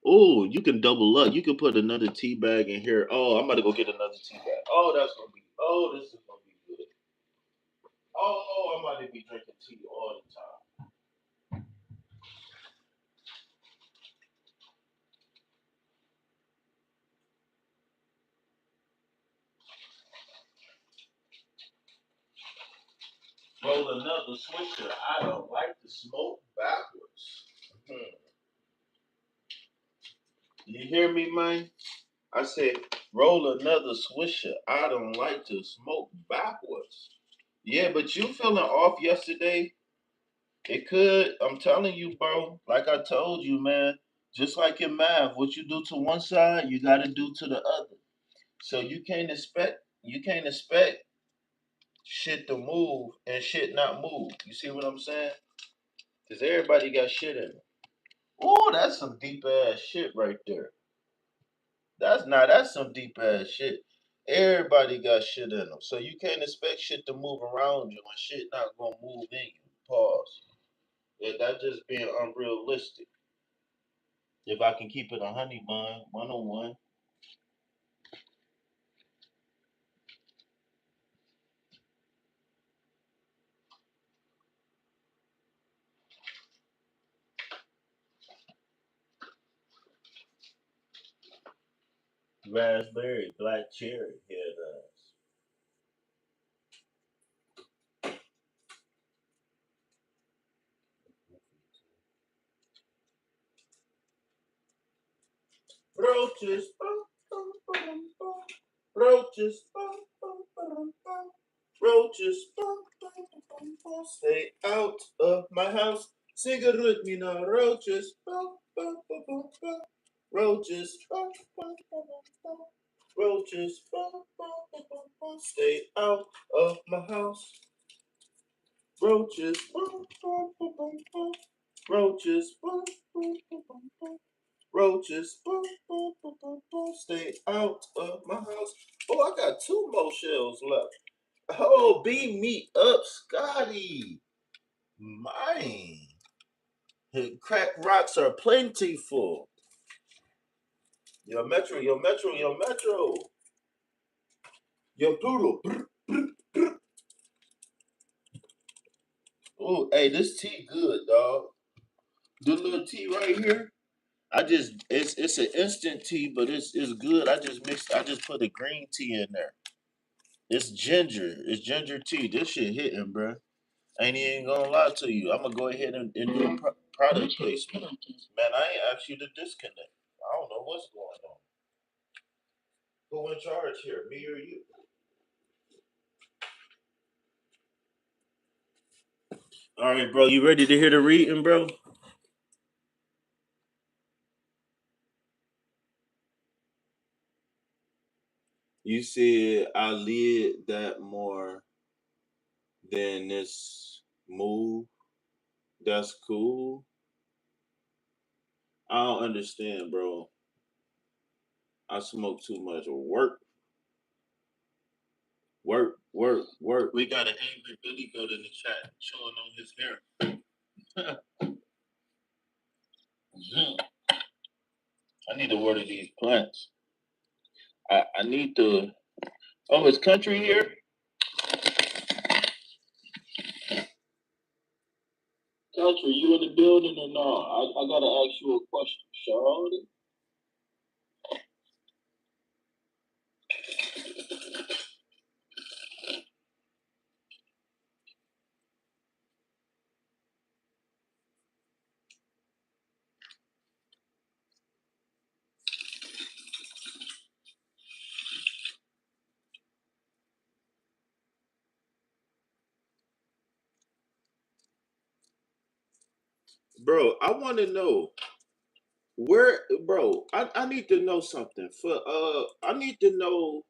S1: Oh, you can double up. You can put another tea bag in here. Oh, I'm about to go get another tea bag. Oh, that's gonna be. Oh, this is gonna be good. Oh, I'm about to be drinking tea all the time. Roll another swisher. I don't like to smoke backwards. Hmm. You hear me, man? I said, roll another swisher. I don't like to smoke backwards. Yeah, but you feeling off yesterday? It could. I'm telling you, bro. Like I told you, man. Just like in math, what you do to one side, you got to do to the other. So you can't expect shit to move and shit not move. You see what I'm saying? Because everybody got shit in them. Oh, that's some deep ass shit right there. That's some deep ass shit. Everybody got shit in them. So you can't expect shit to move around you and shit not gonna move in you. Pause. That's just being unrealistic. If I can keep it a honey bun, 101. Raspberry, black cherry, here it is. Roaches. Roaches. Roaches. Stay out of my house. Sing it with me now. Roaches. Roaches. Roaches. Stay out of my house. Roaches. Roaches. Roaches. Stay out of my house. Oh, I got 2 more shells left. Oh, beat me up, Scotty. Mine. Crack rocks are plentiful. Yo, Metro, yo, Metro, yo, Metro. Yo, Pluto. Oh, hey, this tea good, dog. This little tea right here. It's an instant tea, but it's good. I just put a green tea in there. It's ginger. It's ginger tea. This shit hitting, bro. Ain't even gonna lie to you. I'm gonna go ahead and do a product placement. Man, I ain't asked you to disconnect. I don't know what's going on. Who in charge here? Me or you? All right, bro. You ready to hear the reading, bro? You said I led that more than this move. That's cool. I don't understand, bro. I smoke too much. Work. We got an angry Billy goat in the chat showing on his hair. I need to water these plants. I need to. Oh, is country here? Country, you in the building or not? I gotta ask you a question, Charlotte. Bro, I want to know where, bro. I need to know something. I need to know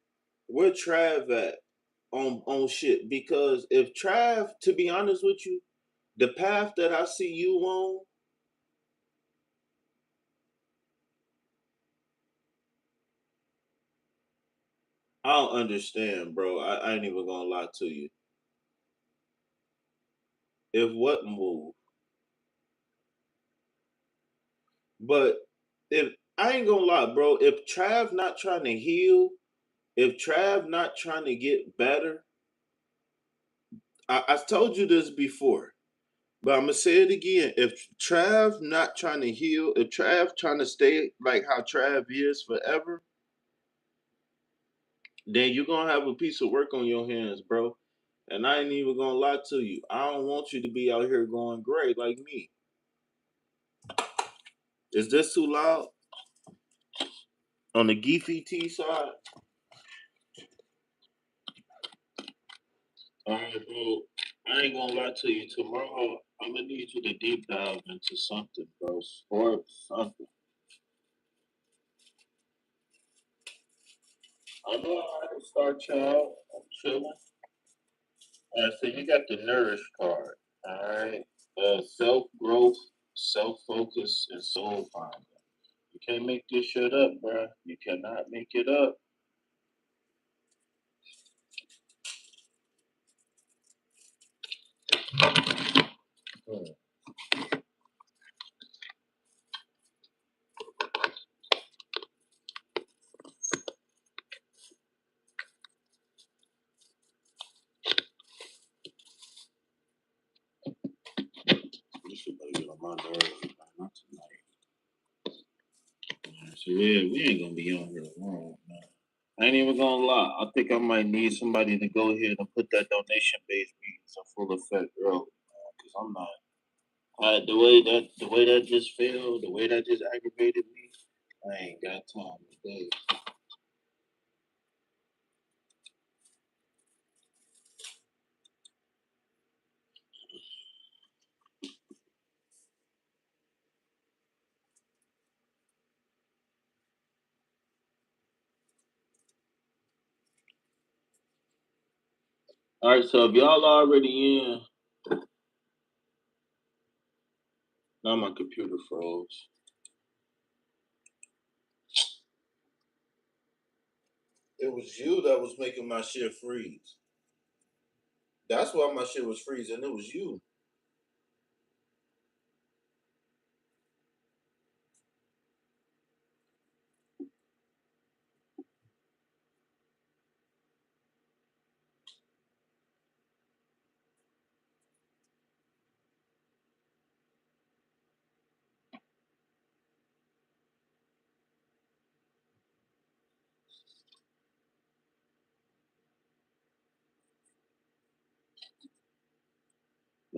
S1: where Trav at on shit because if Trav, to be honest with you, the path that I see you on, I don't understand, bro. I ain't even gonna lie to you. If what move, but if I ain't gonna lie, bro, if Trav not trying to heal, if Trav not trying to get better, I told you this before. But I'm gonna say it again. If Trav not trying to heal, if Trav trying to stay like how Trav is forever, then you're gonna have a piece of work on your hands, bro. And I ain't even gonna lie to you. I don't want you to be out here going gray like me. Is this too loud? On the Geefy T side? Alright, bro. I ain't gonna lie to you. Tomorrow, I'm gonna need you to deep dive into something, bro. Sports, something. I know how to start, child. I'm chilling. So you got the Nourish card. All right. Self growth, self focus, and soul finder. You can't make this shit up, bro. You cannot make it up. Hmm. This shit better get on my nerves. Not tonight. So yeah, we ain't gonna be on here long, man. I ain't even gonna lie. I think I might need somebody to go ahead and put that donation based meetings in full effect early, man. Cause I'm not. The way that just failed, the way that just aggravated me. I ain't got time today. All right, so if y'all already in, now my computer froze. It was you that was making my shit freeze. That's why my shit was freezing. It was you.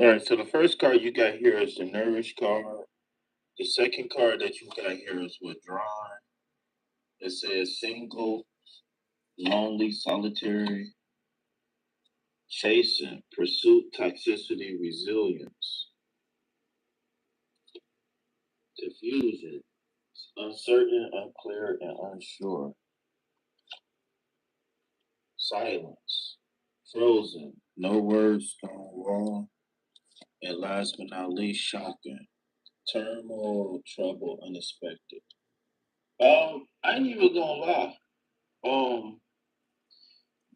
S1: All right, so the first card you got here is the Nourish card. The second card that you got here is Withdrawn. It says single, lonely, solitary, chasing, pursuit, toxicity, resilience, confusion, uncertain, unclear, and unsure, silence, frozen, no words, stone wall, and last but not least, shocking, turmoil, trouble, unexpected. I ain't even gonna lie.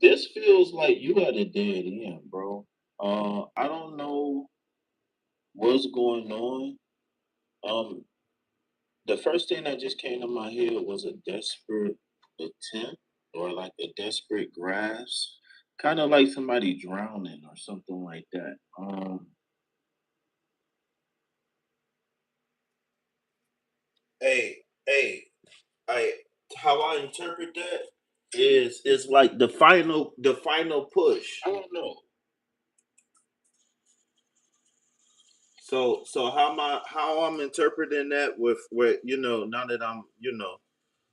S1: This feels like you at a dead end, bro. I don't know what's going on. Um, the first thing that just came to my head was a desperate attempt or like a desperate grasp, kind of like somebody drowning or something like that. Hey, hey, I how I interpret that is like the final push. I don't know. So how I'm interpreting that with now that I'm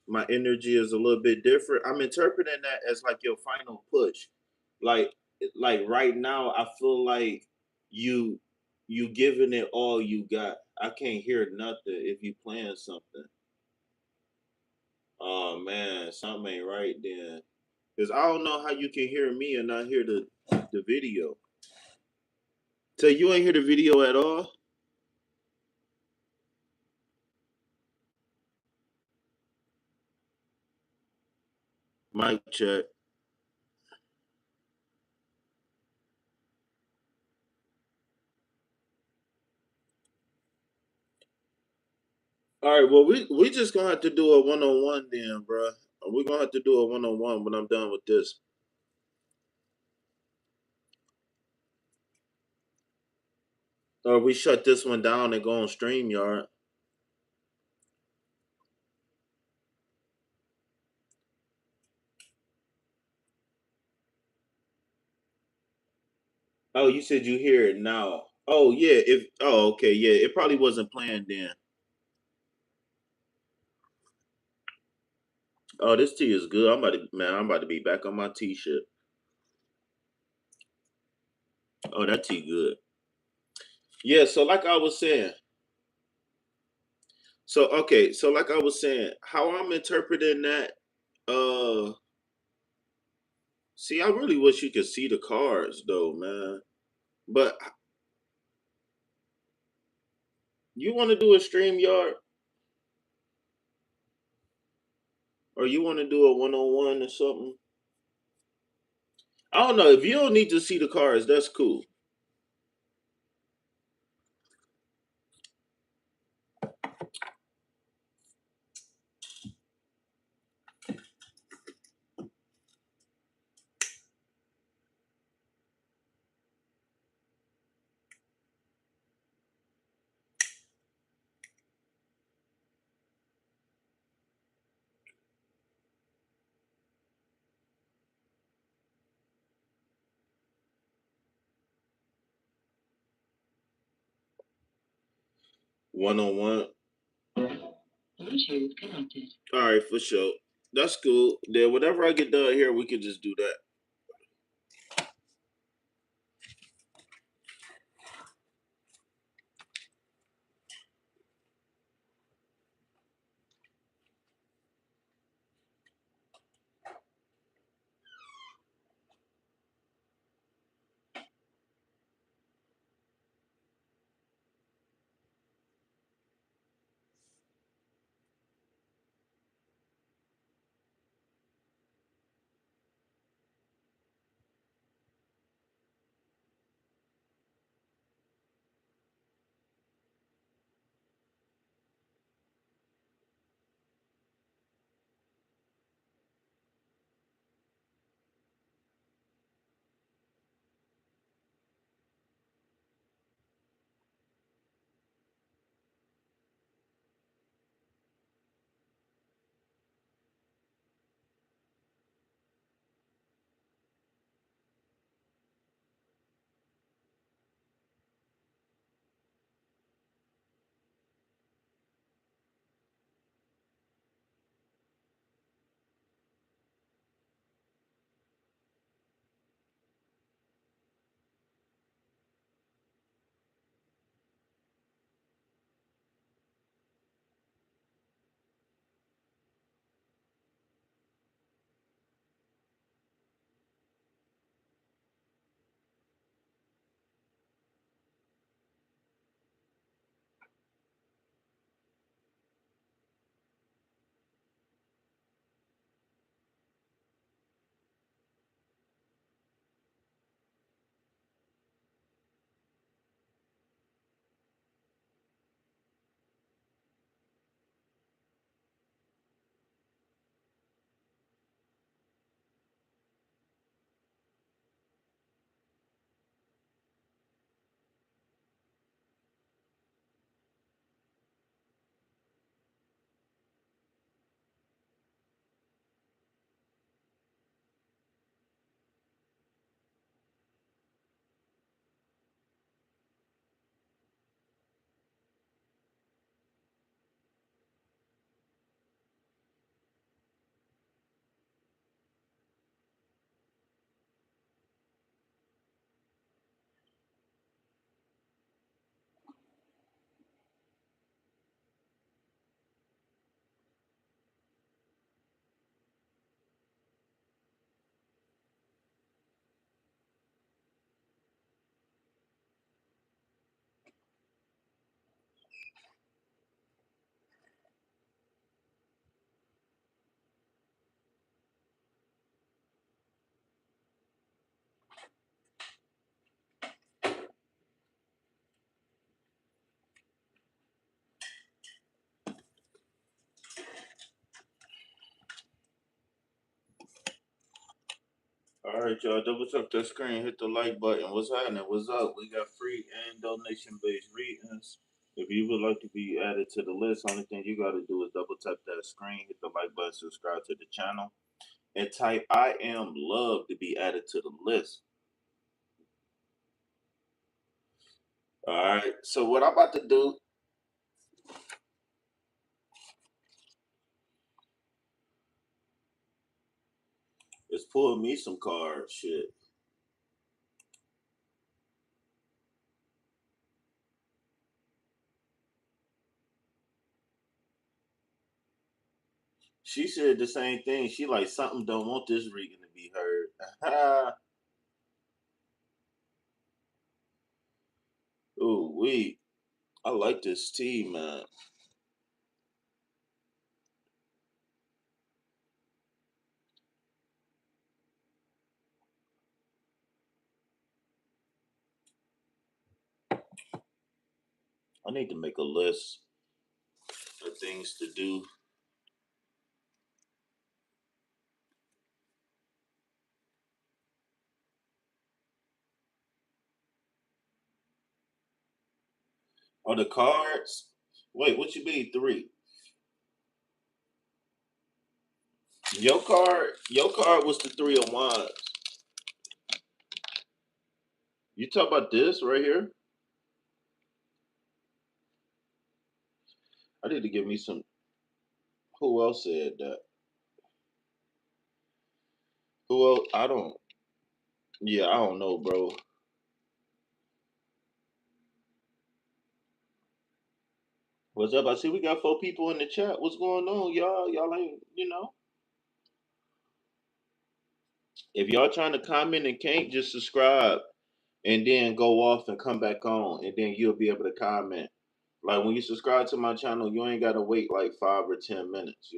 S1: my energy is a little bit different. I'm interpreting that as like your final push. Like like right now I feel like you you giving it all you got. I can't hear nothing if you playing something. Oh man, something ain't right then. Cause I don't know how you can hear me and not hear the video. So you ain't hear the video at all? Mic check. All right, well we just gonna have to do a 1-on-one then, bro. We're gonna have to do a 1-on-one when I'm done with this. Or we shut this one down and go on StreamYard. Oh, you said you hear it now. Oh yeah, if oh okay, yeah, it probably wasn't planned then. Oh, this tea is good. I'm about to be back on my tea shit. Oh, that tea good. Yeah, so like I was saying, so like I was saying, how I'm interpreting that, uh see, I really wish you could see the cards though, man. But you want to do a StreamYard or you want to do a 1-on-one or something? I don't know. If you don't need to see the cards, that's cool. One on one. All right, for sure. That's cool. Then whenever I get done here, we can just do that. All right, y'all. Double check that screen. Hit the like button. What's happening? What's up? We got free and donation based readings. If you would like to be added to the list, only thing you got to do is double tap that screen, hit the like button, subscribe to the channel, and type "I am love" to be added to the list. All right. So what I'm about to do is pull me some cards. Shit. She said the same thing. She like something don't want this reading to be heard. Ooh, wee. I like this tea, man. I need to make a list of things to do. Oh, the cards? Wait, what you mean three? Your card was the three of wands. You talk about this right here? I need to give me some. Who else said that? Who else? I don't. Yeah, I don't know, bro. What's up? I see we got 4 people in the chat. What's going on, y'all? Y'all ain't, if y'all trying to comment and can't, just subscribe and then go off and come back on, and then you'll be able to comment. Like when you subscribe to my channel, you ain't gotta wait like 5 or 10 minutes.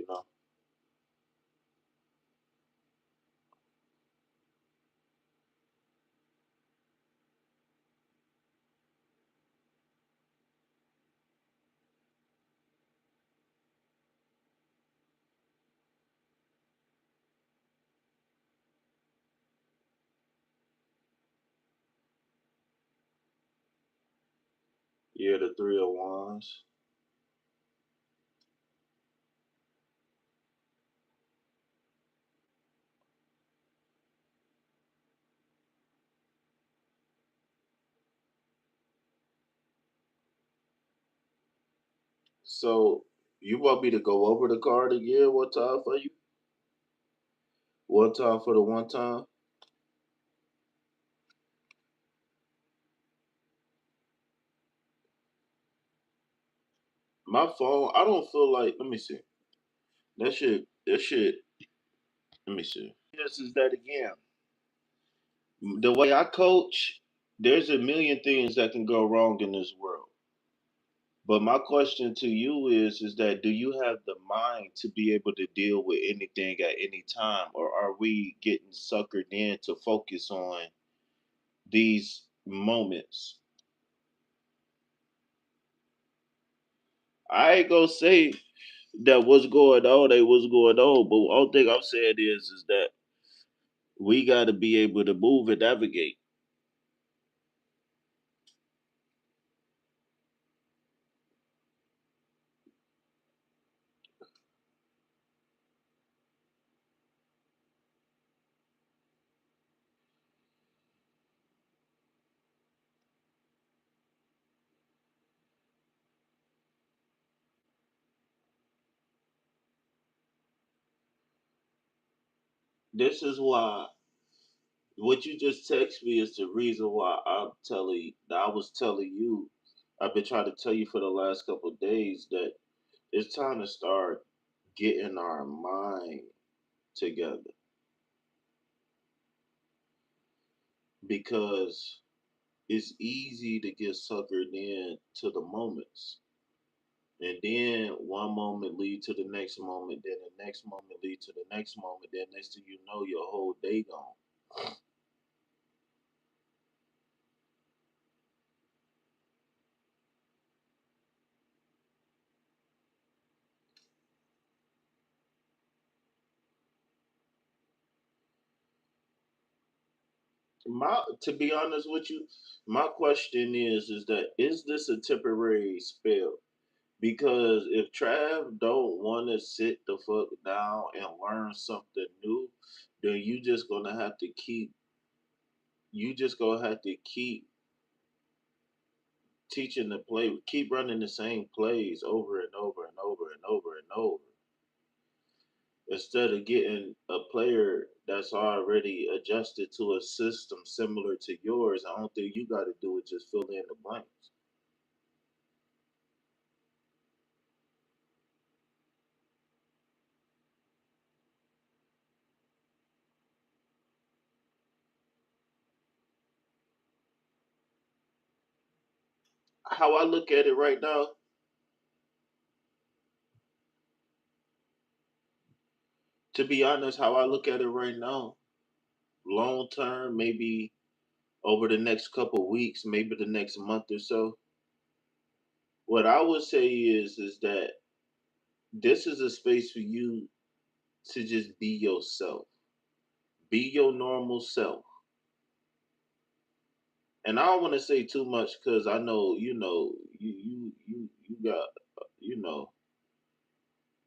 S1: Yeah, the 3 of Wands. So you want me to go over the card again one time for you? One time for the one time? My phone, I don't feel like, let me see. That shit, let me see. Yes, is that again? The way I coach, there's a million things that can go wrong in this world. But my question to you is that do you have the mind to be able to deal with anything at any time, or are we getting suckered in to focus on these moments? I ain't gonna say that what's going on ain't what's going on, but all thing I'm saying is that we got to be able to move and navigate. This is why what you just text me is the reason why I was telling you, I've been trying to tell you for the last couple of days that it's time to start getting our mind together, because it's easy to get suckered in to the moments. And then one moment lead to the next moment, then the next moment lead to the next moment, then next thing you know, your whole day gone. To be honest with you, my question is that is this a temporary spell? Because if Trav don't want to sit the fuck down and learn something new, then you just gonna have to keep teaching the play, keep running the same plays over and over and over and over and over, instead of getting a player that's already adjusted to a system similar to yours. I don't think you got to do it. Just fill in the blanks. How I look at it right now, to be honest, how I look at it right now, long term, maybe over the next couple weeks, maybe the next month or so, what I would say is that this is a space for you to just be yourself, be your normal self. And I don't want to say too much because I know you got you know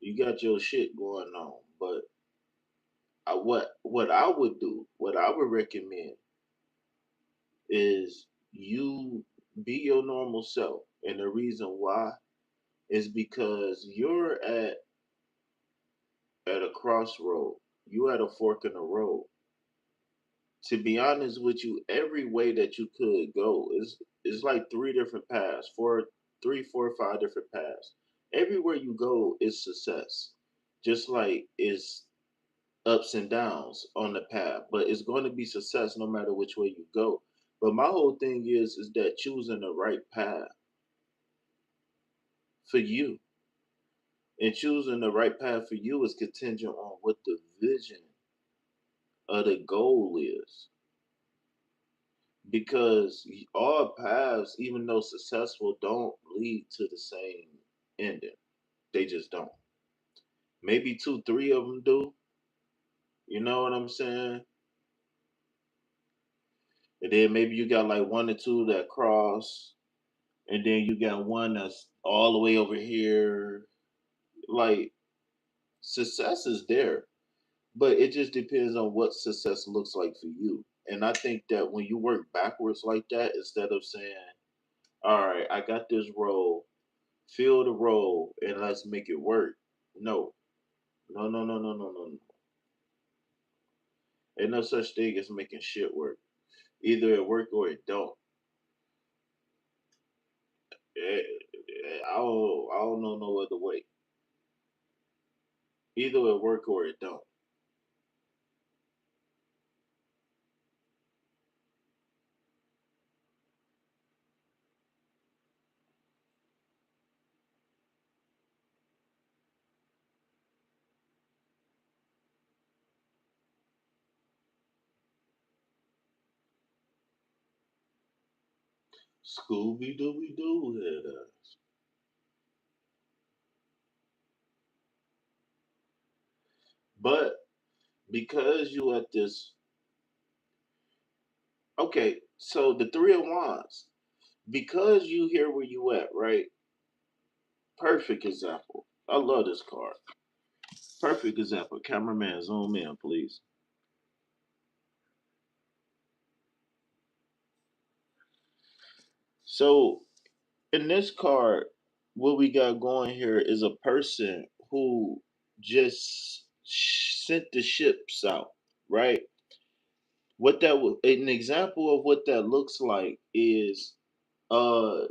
S1: you got your shit going on. But what I would do, what I would recommend is you be your normal self, and the reason why is because you're at at a crossroad. You at a fork in the road. To be honest with you, every way that you could go is like three different paths, three, four, five different paths. Everywhere you go is success. Just like it's ups and downs on the path, but it's going to be success no matter which way you go. But my whole thing is that choosing the right path for you, and choosing the right path for you is contingent on what the vision of the goal is. Because all paths, even though successful, don't lead to the same ending. They just don't. Maybe two, three of them do. You know what I'm saying? And then maybe you got like one or two that cross, and then you got one that's all the way over here. Like, success is there, but it just depends on what success looks like for you. And I think that when you work backwards like that, instead of saying, all right, I got this role, fill the role, and let's make it work. No, no, no, no, no, no, no, no. Ain't no such thing as making shit work. Either it work or it don't. I don't know no other way. Either it work or it don't. Scooby Dooby Doo head ass. But because you at this, okay, so the three of wands, because you here where you at, right? Perfect example. I love this card. Perfect example. Cameraman, zoom in, please. So in this card, what we got going here is a person who just sent the ships out, right? An example of what that looks like is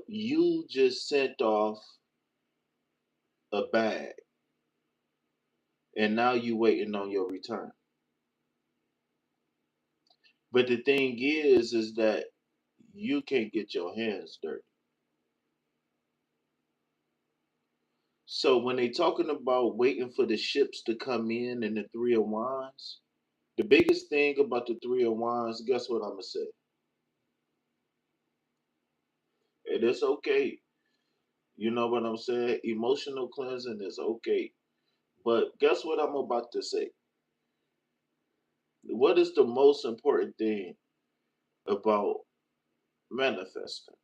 S1: you just sent off a bag and now you waiting on your return. But the thing is that you can't get your hands dirty. So when they talking about waiting for the ships to come in and the three of wands, the biggest thing about the three of wands, guess what I'm gonna say? And it's okay. You know what I'm saying? Emotional cleansing is okay. But guess what I'm about to say? What is the most important thing about manifesting?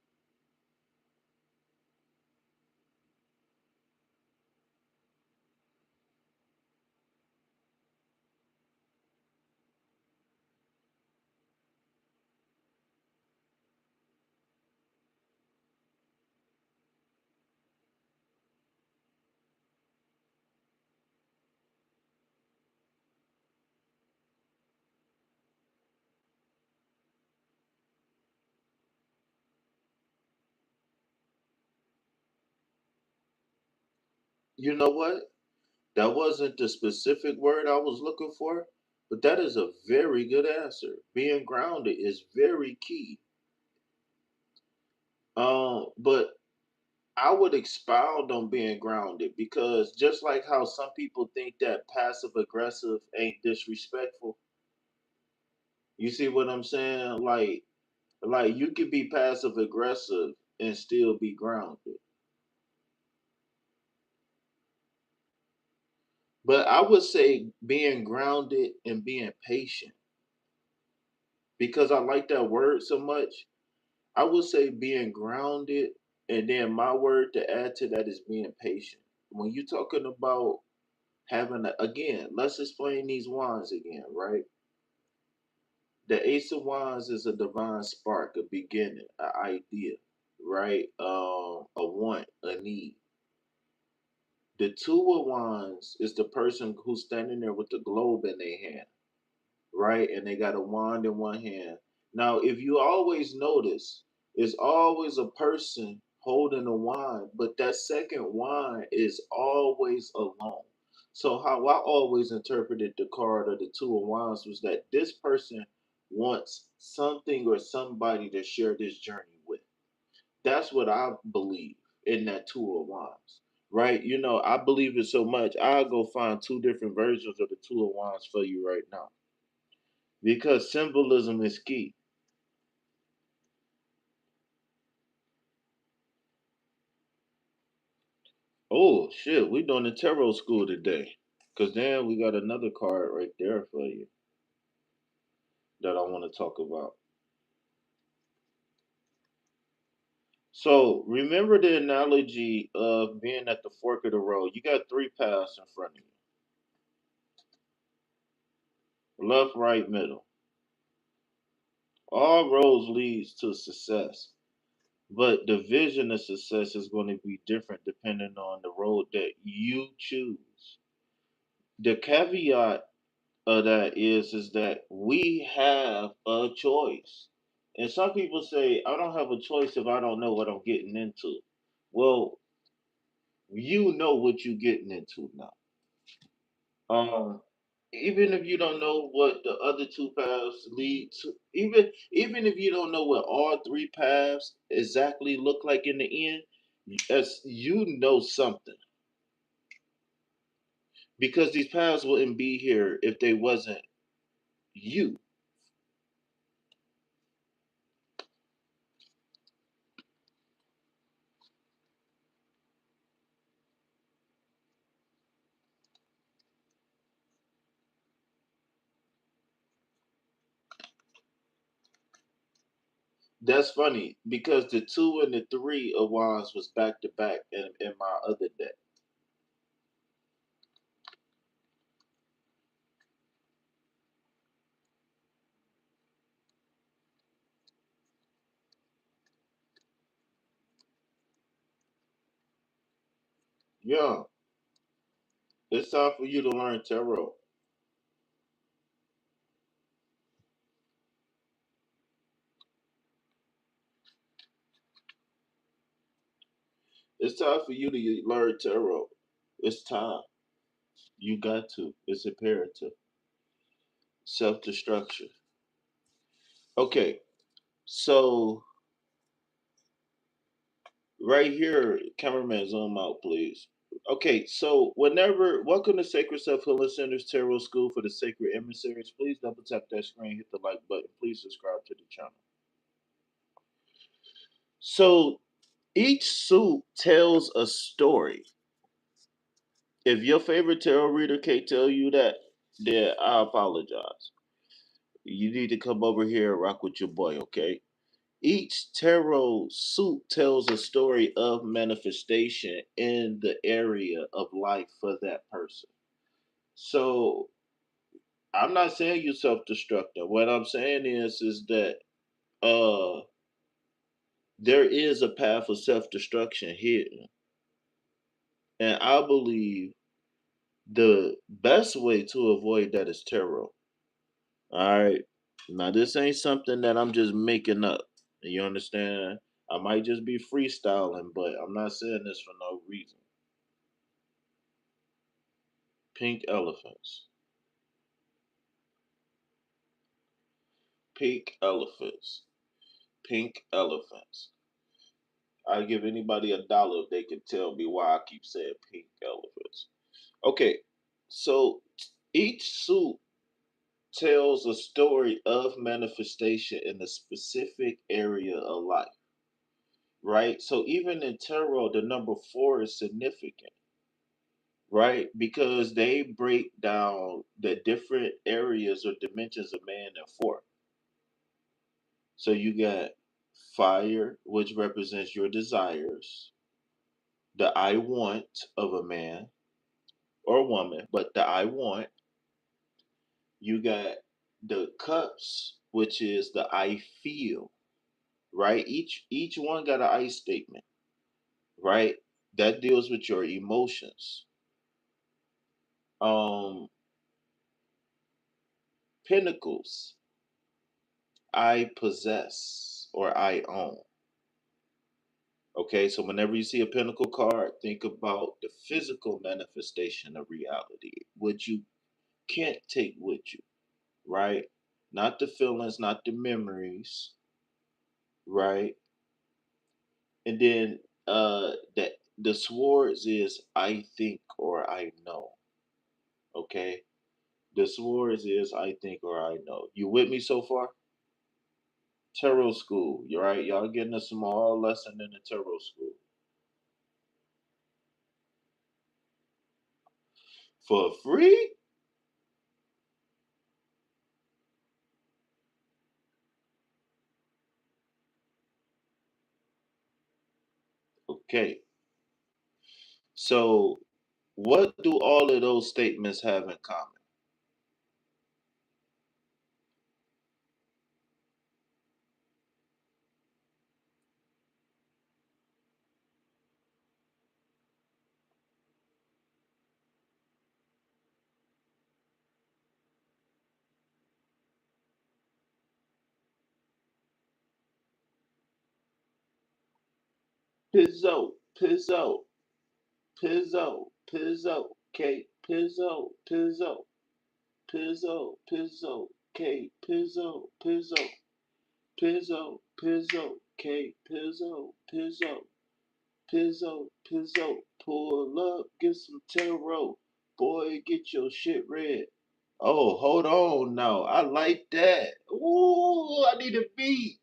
S1: You know what? That wasn't the specific word I was looking for, but that is a very good answer. Being grounded is very key. But I would expound on being grounded because just like how some people think that passive aggressive ain't disrespectful, you see what I'm saying? Like you could be passive aggressive and still be grounded. But I would say being grounded and being patient because I like that word so much. I would say being grounded, and then my word to add to that is being patient. When you're talking about again, let's explain these wands again, right? The Ace of Wands is a divine spark, a beginning, an idea, right? A want, a need. The Two of Wands is the person who's standing there with the globe in their hand, right? And they got a wand in one hand. Now, if you always notice, it's always a person holding a wand, but that second wand is always alone. So, how I always interpreted the card of the Two of Wands was that this person wants something or somebody to share this journey with. That's what I believe in that Two of Wands. Right? You know, I believe it so much. I'll go find two different versions of the Two of Wands for you right now because symbolism is key. Oh shit, we doing the tarot school today. Cause then we got another card right there for you that I want to talk about. So remember the analogy of being at the fork of the road. You got three paths in front of you. Left, right, middle. All roads leads to success. But the vision of success is going to be different depending on the road that you choose. The caveat that is that we have a choice. And some people say, I don't have a choice if I don't know what I'm getting into. Well, you know what you're getting into now. Um, even if you don't know what the other two paths lead to, even if you don't know what all three paths exactly look like in the end, as you know something, because these paths wouldn't be here if they wasn't you. That's funny because the two and the three of wands was back to back in my other deck. Yeah, it's time for you to learn tarot. It's time for you to learn tarot. It's time. You got to. It's imperative. Self destruction. Okay, so right here, cameraman, zoom out, please. Okay, so welcome to Sacred Self Healing Center's Tarot School for the Sacred Emissaries. Please double tap that screen, hit the like button. Please subscribe to the channel. So each suit tells a story. If your favorite tarot reader can't tell you that, then I apologize. You need to come over here and rock with your boy, okay? Each tarot suit tells a story of manifestation in the area of life for that person. So I'm not saying you self-destructive. What I'm saying is that uh there is a path of self-destruction hidden. And I believe the best way to avoid that is tarot. All right. Now this ain't something that I'm just making up. You understand? I might just be freestyling, but I'm not saying this for no reason. Pink elephants. Pink elephants. Pink elephants. I give anybody $1 if they can tell me why I keep saying pink elephants. Okay, so each suit tells a story of manifestation in a specific area of life, right? So even in tarot, the number four is significant, right? Because they break down the different areas or dimensions of man in four. So you got fire, which represents your desires, the I want of a man or woman, but the I want. You got the cups, which is the I feel, right? Each one got an I statement, right? That deals with your emotions. Um, Pentacles, I possess or I own. Okay, so whenever you see a pentacle card, think about the physical manifestation of reality, what you can't take with you, right? Not the feelings, not the memories, right? And then the swords is I think or I know. Okay? The swords is I think or I know. You with me so far? Tarot school, you right? Y'all getting a small lesson in the tarot school. For free? Okay. So what do all of those statements have in common? Pizzo, Pizzo, Pizzo, Pizzo, Kate, Pizzo, Pizzo, Pizzo, Pizzo, Kate, Pizzo, Pizzo, Pizzo, Pizzo, Kate, Pizzo, Pizzo, Pizzo, Pizzo, pull up, get some tarot. Boy, get your shit read. Oh, hold on now. I like that. Ooh, I need a beat.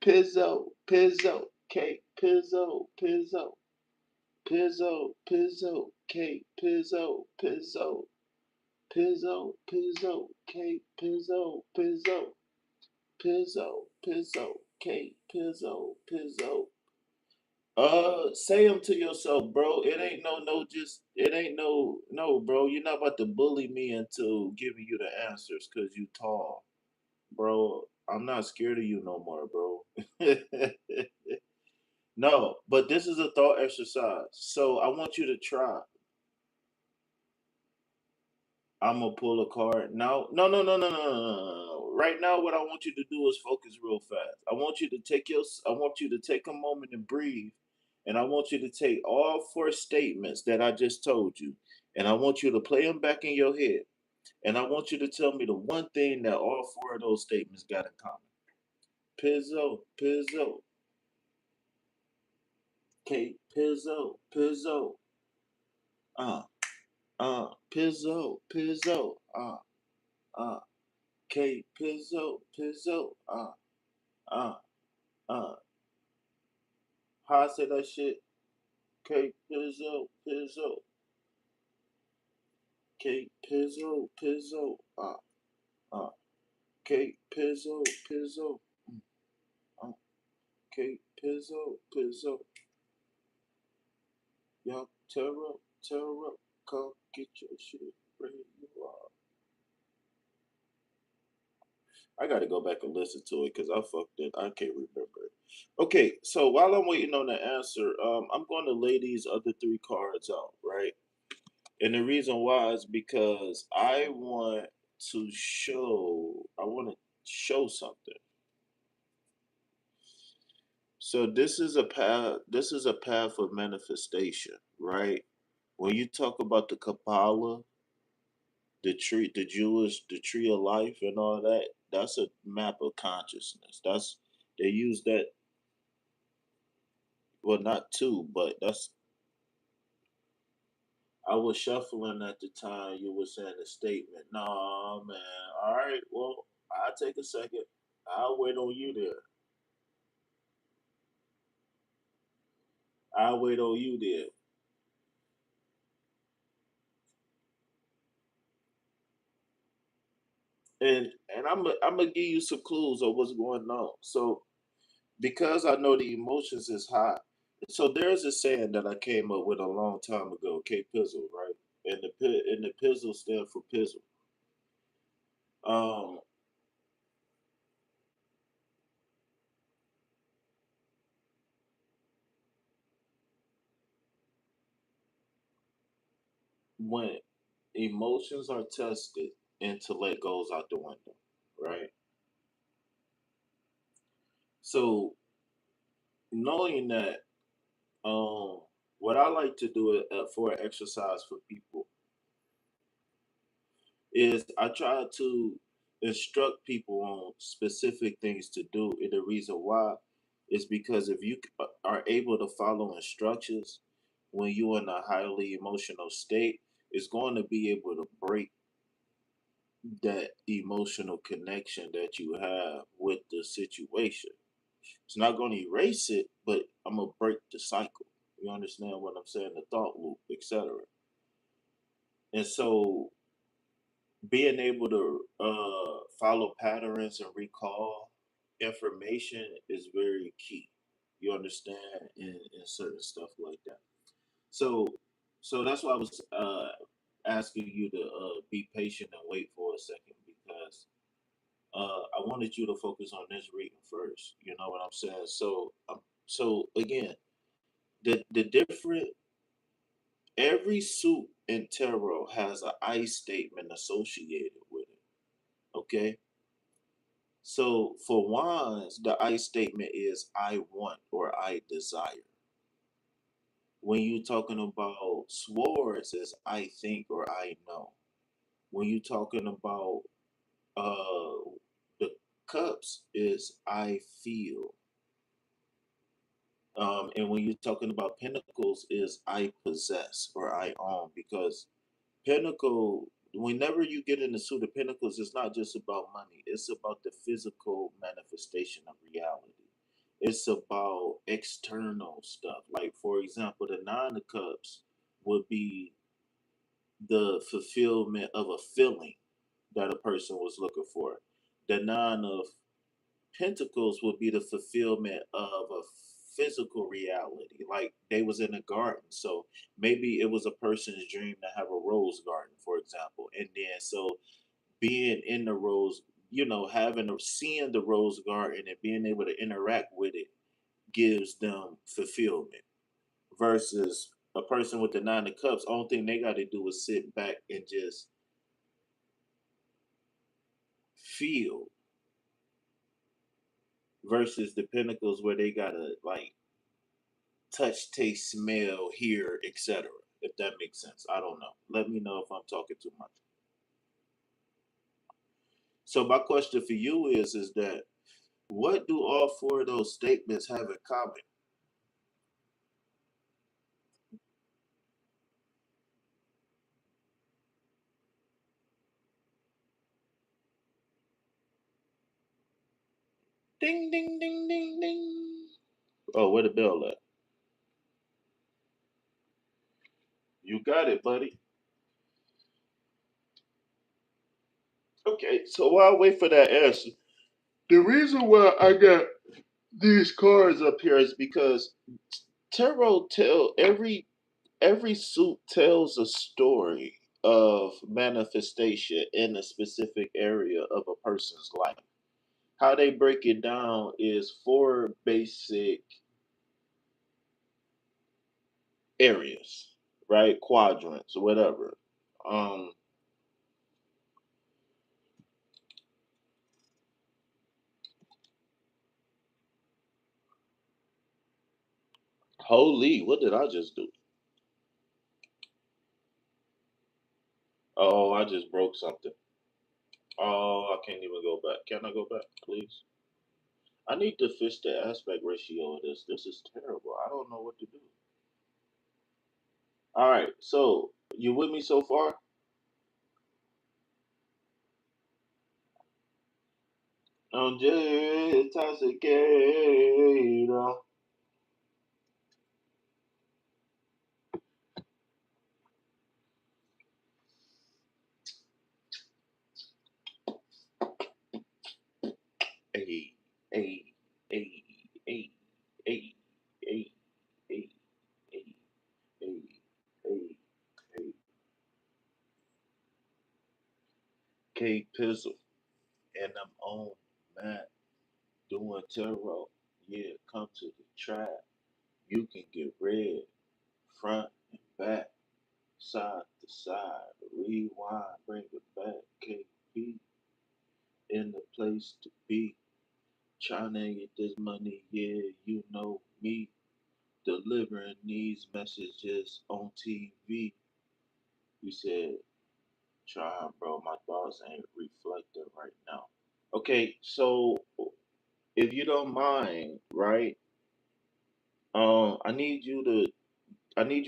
S1: Pizzo, Pizzo, Kate, Pizzo, Pizzo, Pizzo, Pizzo, Kate, Pizzo, Pizzo, Pizzo, Pizzo, Kate, Pizzo, Pizzo, Pizzo, Pizzo, Kate, Pizzo, Pizzo. Say them to yourself, bro. It ain't just it ain't no, bro. You're not about to bully me into giving you the answers because you tall, bro. I'm not scared of you no more, bro. No, but this is a thought exercise. So I want you to try. I'm gonna pull a card. No. Right now, what I want you to do is focus real fast. I want you to take a moment and breathe, and I want you to take all four statements that I just told you, and I want you to play them back in your head, and I want you to tell me the one thing that all four of those statements got in common. Pizzo, Pizzo, Kate, Pizzo, Pizzo, uh, Pizzo, Pizzo, uh. Kate Pizzo, Pizzo, uh, uh. How I say that shit? Kate Pizzo, Pizzo, Kate Pizzo, Pizzo, uh. Kate Pizzo, Pizzo, uh. Kate Pizzo, Pizzo. Y'all, Terra, come get your shit ready. You are. I got to go back and listen to it because I fucked it. I can't remember it. Okay, so while I'm waiting on the answer, I'm going to lay these other three cards out, right? And the reason why is because I want to show something. So this is a path of manifestation, right? When you talk about the Kabbalah, the tree of life and all that, that's a map of consciousness. They use that, well, not two, but that's I was shuffling at the time you were saying the statement. Nah, man. All right, well, I'll take a second. I'll wait on you there. I'll wait on you there. And I'm gonna give you some clues of what's going on. So because I know the emotions is hot, so there's a saying that I came up with a long time ago, K Pizzle, right? And the Pizzle stand for Pizzle. Um, when emotions are tested, intellect goes out the window, right? So knowing that, um, what I like to do for an exercise for people is I try to instruct people on specific things to do. And the reason why is because if you are able to follow instructions when you're in a highly emotional state, it's going to be able to break that emotional connection that you have with the situation. It's not going to erase it, but I'm going to break the cycle. You understand what I'm saying? The thought loop, etc. And so being able to follow patterns and recall information is very key. You understand in certain stuff like that. So, so that's why I was asking you to be patient and wait for a second because I wanted you to focus on this reading first. You know what I'm saying? So again, the different every suit in tarot has an I statement associated with it. Okay. So for wands, the I statement is I want or I desire. When you're talking about swords, is I think or I know. When you're talking about the cups, is I feel. And when you're talking about pentacles, is I possess or I own. Because Pinnacle, whenever you get in the suit of Pentacles, it's not just about money. It's about the physical manifestation of reality. It's about external stuff. Like, for example, the Nine of Cups would be the fulfillment of a feeling that a person was looking for. The Nine of Pentacles would be the fulfillment of a physical reality. Like they was in a garden. So maybe it was a person's dream to have a rose garden, for example. And then so being in the rose, seeing the rose garden and being able to interact with it gives them fulfillment. Versus a person with the Nine of Cups, only thing they got to do is sit back and just feel. Versus the Pentacles where they gotta like touch, taste, smell, hear, etc. If that makes sense. I don't know. Let me know if I'm talking too much. So my question for you is that what do all four of those statements have in common? Ding ding ding ding ding. Oh, where the bell at? You got it, buddy. Okay, so while I wait for that answer, the reason why I got these cards up here is because tarot tell every suit tells a story of manifestation in a specific area of a person's life. How they break it down is four basic areas, right? Quadrants, whatever. Um, Holy, what did I just do? Oh, I just broke something. Oh, I can't even go back. Can I go back, please? I need to fix the aspect ratio of this. This is terrible. I don't know what to do. All right, so you with me so far? I'm just intoxicated. Hey, hey, hey, hey, hey, hey, hey, hey, hey, hey, hey. K Pizzle, and I'm on Matt doing tarot. Yeah, come to the trap. You can get red, front and back. side to side, rewind, bring it back. KP in the place to be. Trying to get this money, yeah, you know me. Delivering these messages on TV. You said, try, bro. My thoughts ain't reflecting right now. Okay, so if you don't mind, right? I need you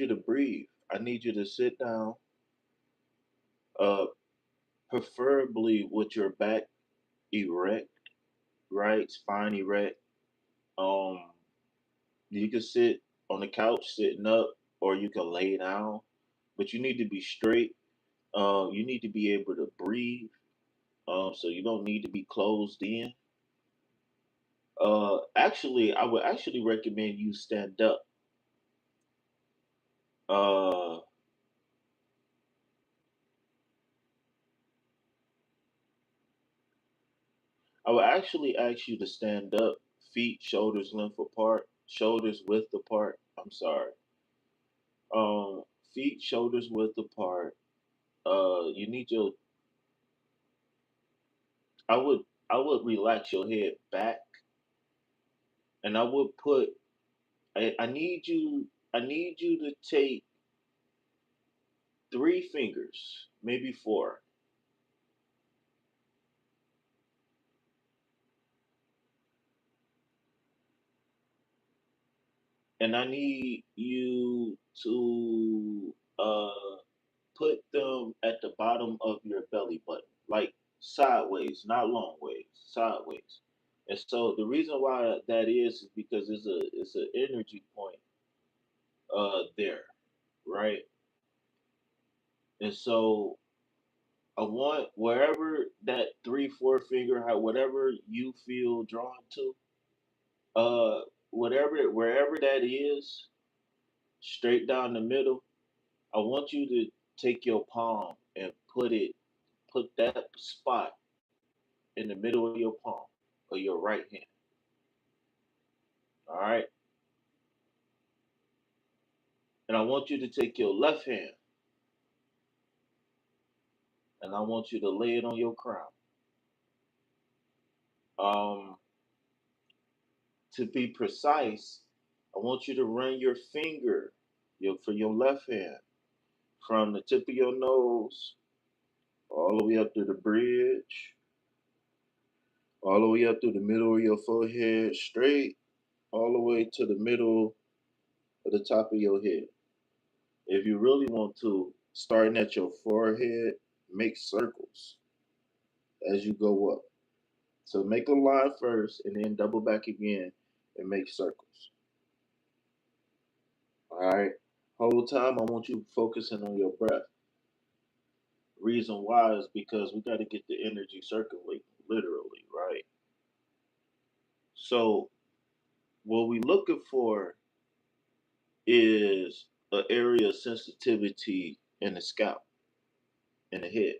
S1: to breathe. I need you to sit down, uh, preferably with your back erect, right? Spine erect. Um, you can sit on the couch sitting up, or you can lay down, but you need to be straight. You need to be able to breathe. So you don't need to be closed in. Actually, I would actually recommend you stand up. Uh, I would actually ask you to stand up, feet shoulders length apart, shoulders width apart. I'm sorry. Um, Feet shoulders width apart. You need your. I would relax your head back, and I would put. I need you. I need you to take 3 fingers, maybe 4, and I need you to put them at the bottom of your belly button, like sideways, not long ways, sideways. And so the reason why that is because it's an energy point there, right? And so I want wherever that 3, 4 finger, whatever you feel drawn to, wherever that is, straight down the middle. I want you to take your palm and put that spot in the middle of your palm of your right hand. All right. And I want you to take your left hand and I want you to lay it on your crown. Um, to be precise, I want you to run your finger for your left hand from the tip of your nose all the way up to the bridge, all the way up to the middle of your forehead, straight all the way to the middle of the top of your head. If you really want to, starting at your forehead, make circles as you go up. So make a line first and then double back again and make circles. All right. Whole time I want you focusing on your breath. Reason why is because we got to get the energy circulating, literally, right? So what we looking for is an area of sensitivity in the scalp, in the head.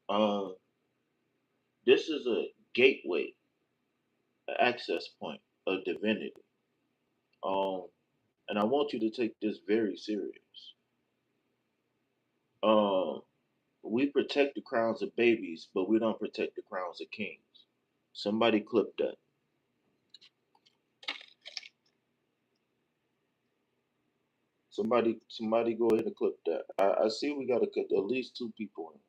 S1: Um, this is a gateway, an access point of divinity. Um, and I want you to take this very serious. Um, we protect the crowns of babies, but we don't protect the crowns of kings. Somebody clip that. Somebody go ahead and clip that. I see we got to cut at least 2 people in.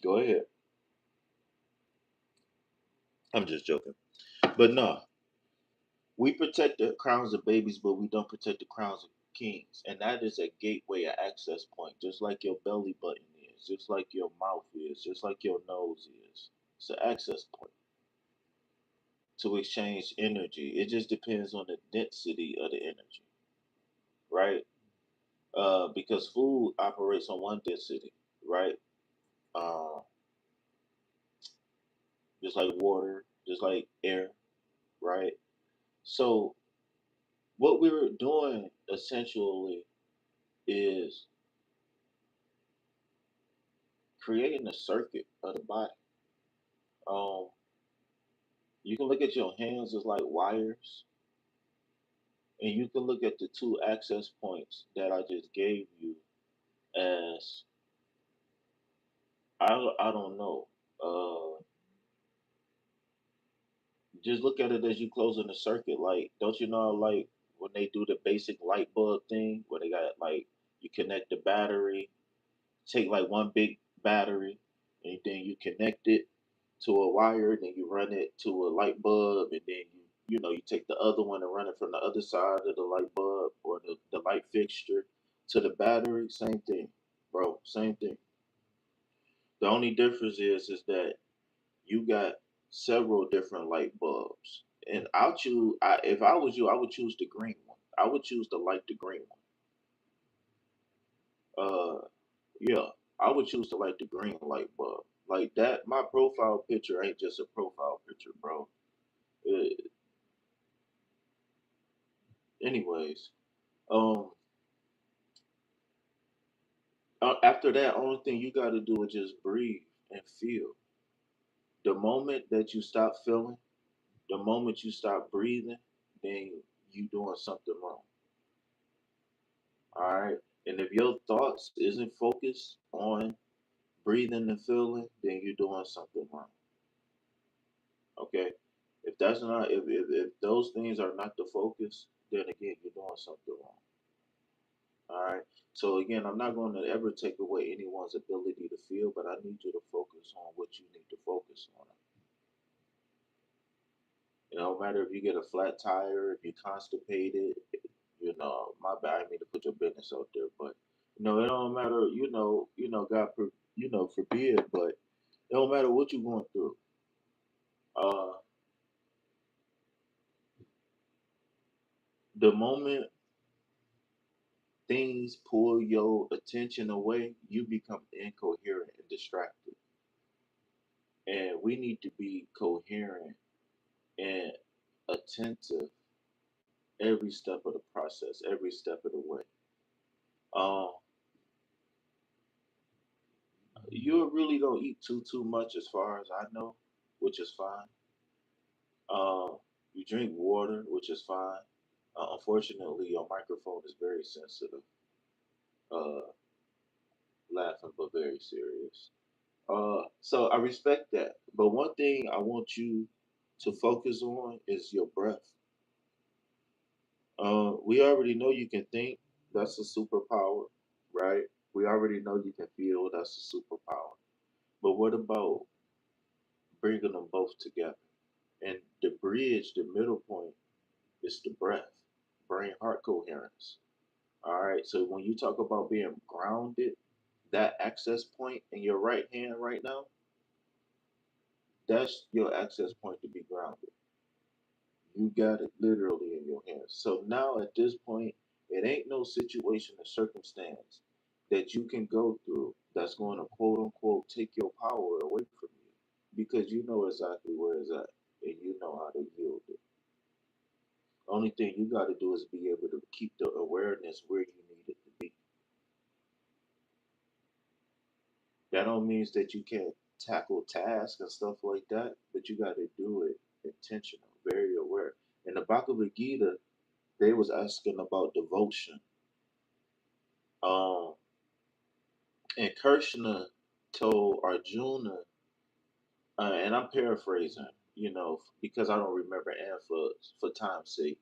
S1: Go ahead. I'm just joking. But no, we protect the crowns of babies, but we don't protect the crowns of kings. And that is a gateway, an access point, just like your belly button is, just like your mouth is, just like your nose is. It's an access point to exchange energy. It just depends on the density of the energy, right? Because food operates on one density, right? Uh, just like water, just like air, right? So what we were doing essentially is creating a circuit of the body. Um, you can look at your hands as like wires, And you can look at the two access points that I just gave you as I don't know. Uh, just look at it as you closing the circuit. Like, don't you know, like when they do the basic light bulb thing, where they got like you connect the battery, take like one big battery, and then you connect it to a wire, then you run it to a light bulb, and then you take the other one and run it from the other side of the light bulb or the light fixture to the battery. Same thing, bro. Same thing. The only difference is that you got several different light bulbs. And if I was you, I would choose the green one. I would choose the green one. Yeah, I would choose to light the green light bulb. Like that, my profile picture ain't just a profile picture, bro. Uh, anyways, um, after that, only thing you got to do is just breathe and feel. The moment that you stop feeling, the moment you stop breathing, then you doing something wrong. All right. And if your thoughts isn't focused on breathing and feeling, then you're doing something wrong. Okay. If that's not if those things are not the focus, then again you're doing something wrong. All right. So again, I'm not going to ever take away anyone's ability to feel, but I need you to focus on what you need to focus on. It don't matter if you get a flat tire, if you're constipated, my bad, I mean to put your business out there, but it don't matter, God, forbid, but it don't matter what you're going through. Uh, the moment things pull your attention away, you become incoherent and distracted. And we need to be coherent and attentive every step of the process, every step of the way. Um, you really don't eat too much, as far as I know, which is fine. You drink water, which is fine. Unfortunately, your microphone is very sensitive. Uh, Laughing but very serious. So I respect that. But one thing I want you to focus on is your breath. We already know you can think. That's a superpower, right? We already know you can feel. That's a superpower. But what about bringing them both together? And the bridge, the middle point, is the breath, brain heart coherence. All right. So when you talk about being grounded, that access point in your right hand right now, that's your access point to be grounded. You got it literally in your hands. So now at this point, it ain't no situation or circumstance that you can go through that's going to quote unquote take your power away from you, because you know exactly where it's at and you know how to yield it. Only thing you got to do is be able to keep the awareness where you need it to be. That don't means that you can't tackle tasks and stuff like that, but you got to do it intentional, very aware. In the Bhagavad Gita, they was asking about devotion. Um, and Krishna told Arjuna, and I'm paraphrasing, because I don't remember, and for time's sake,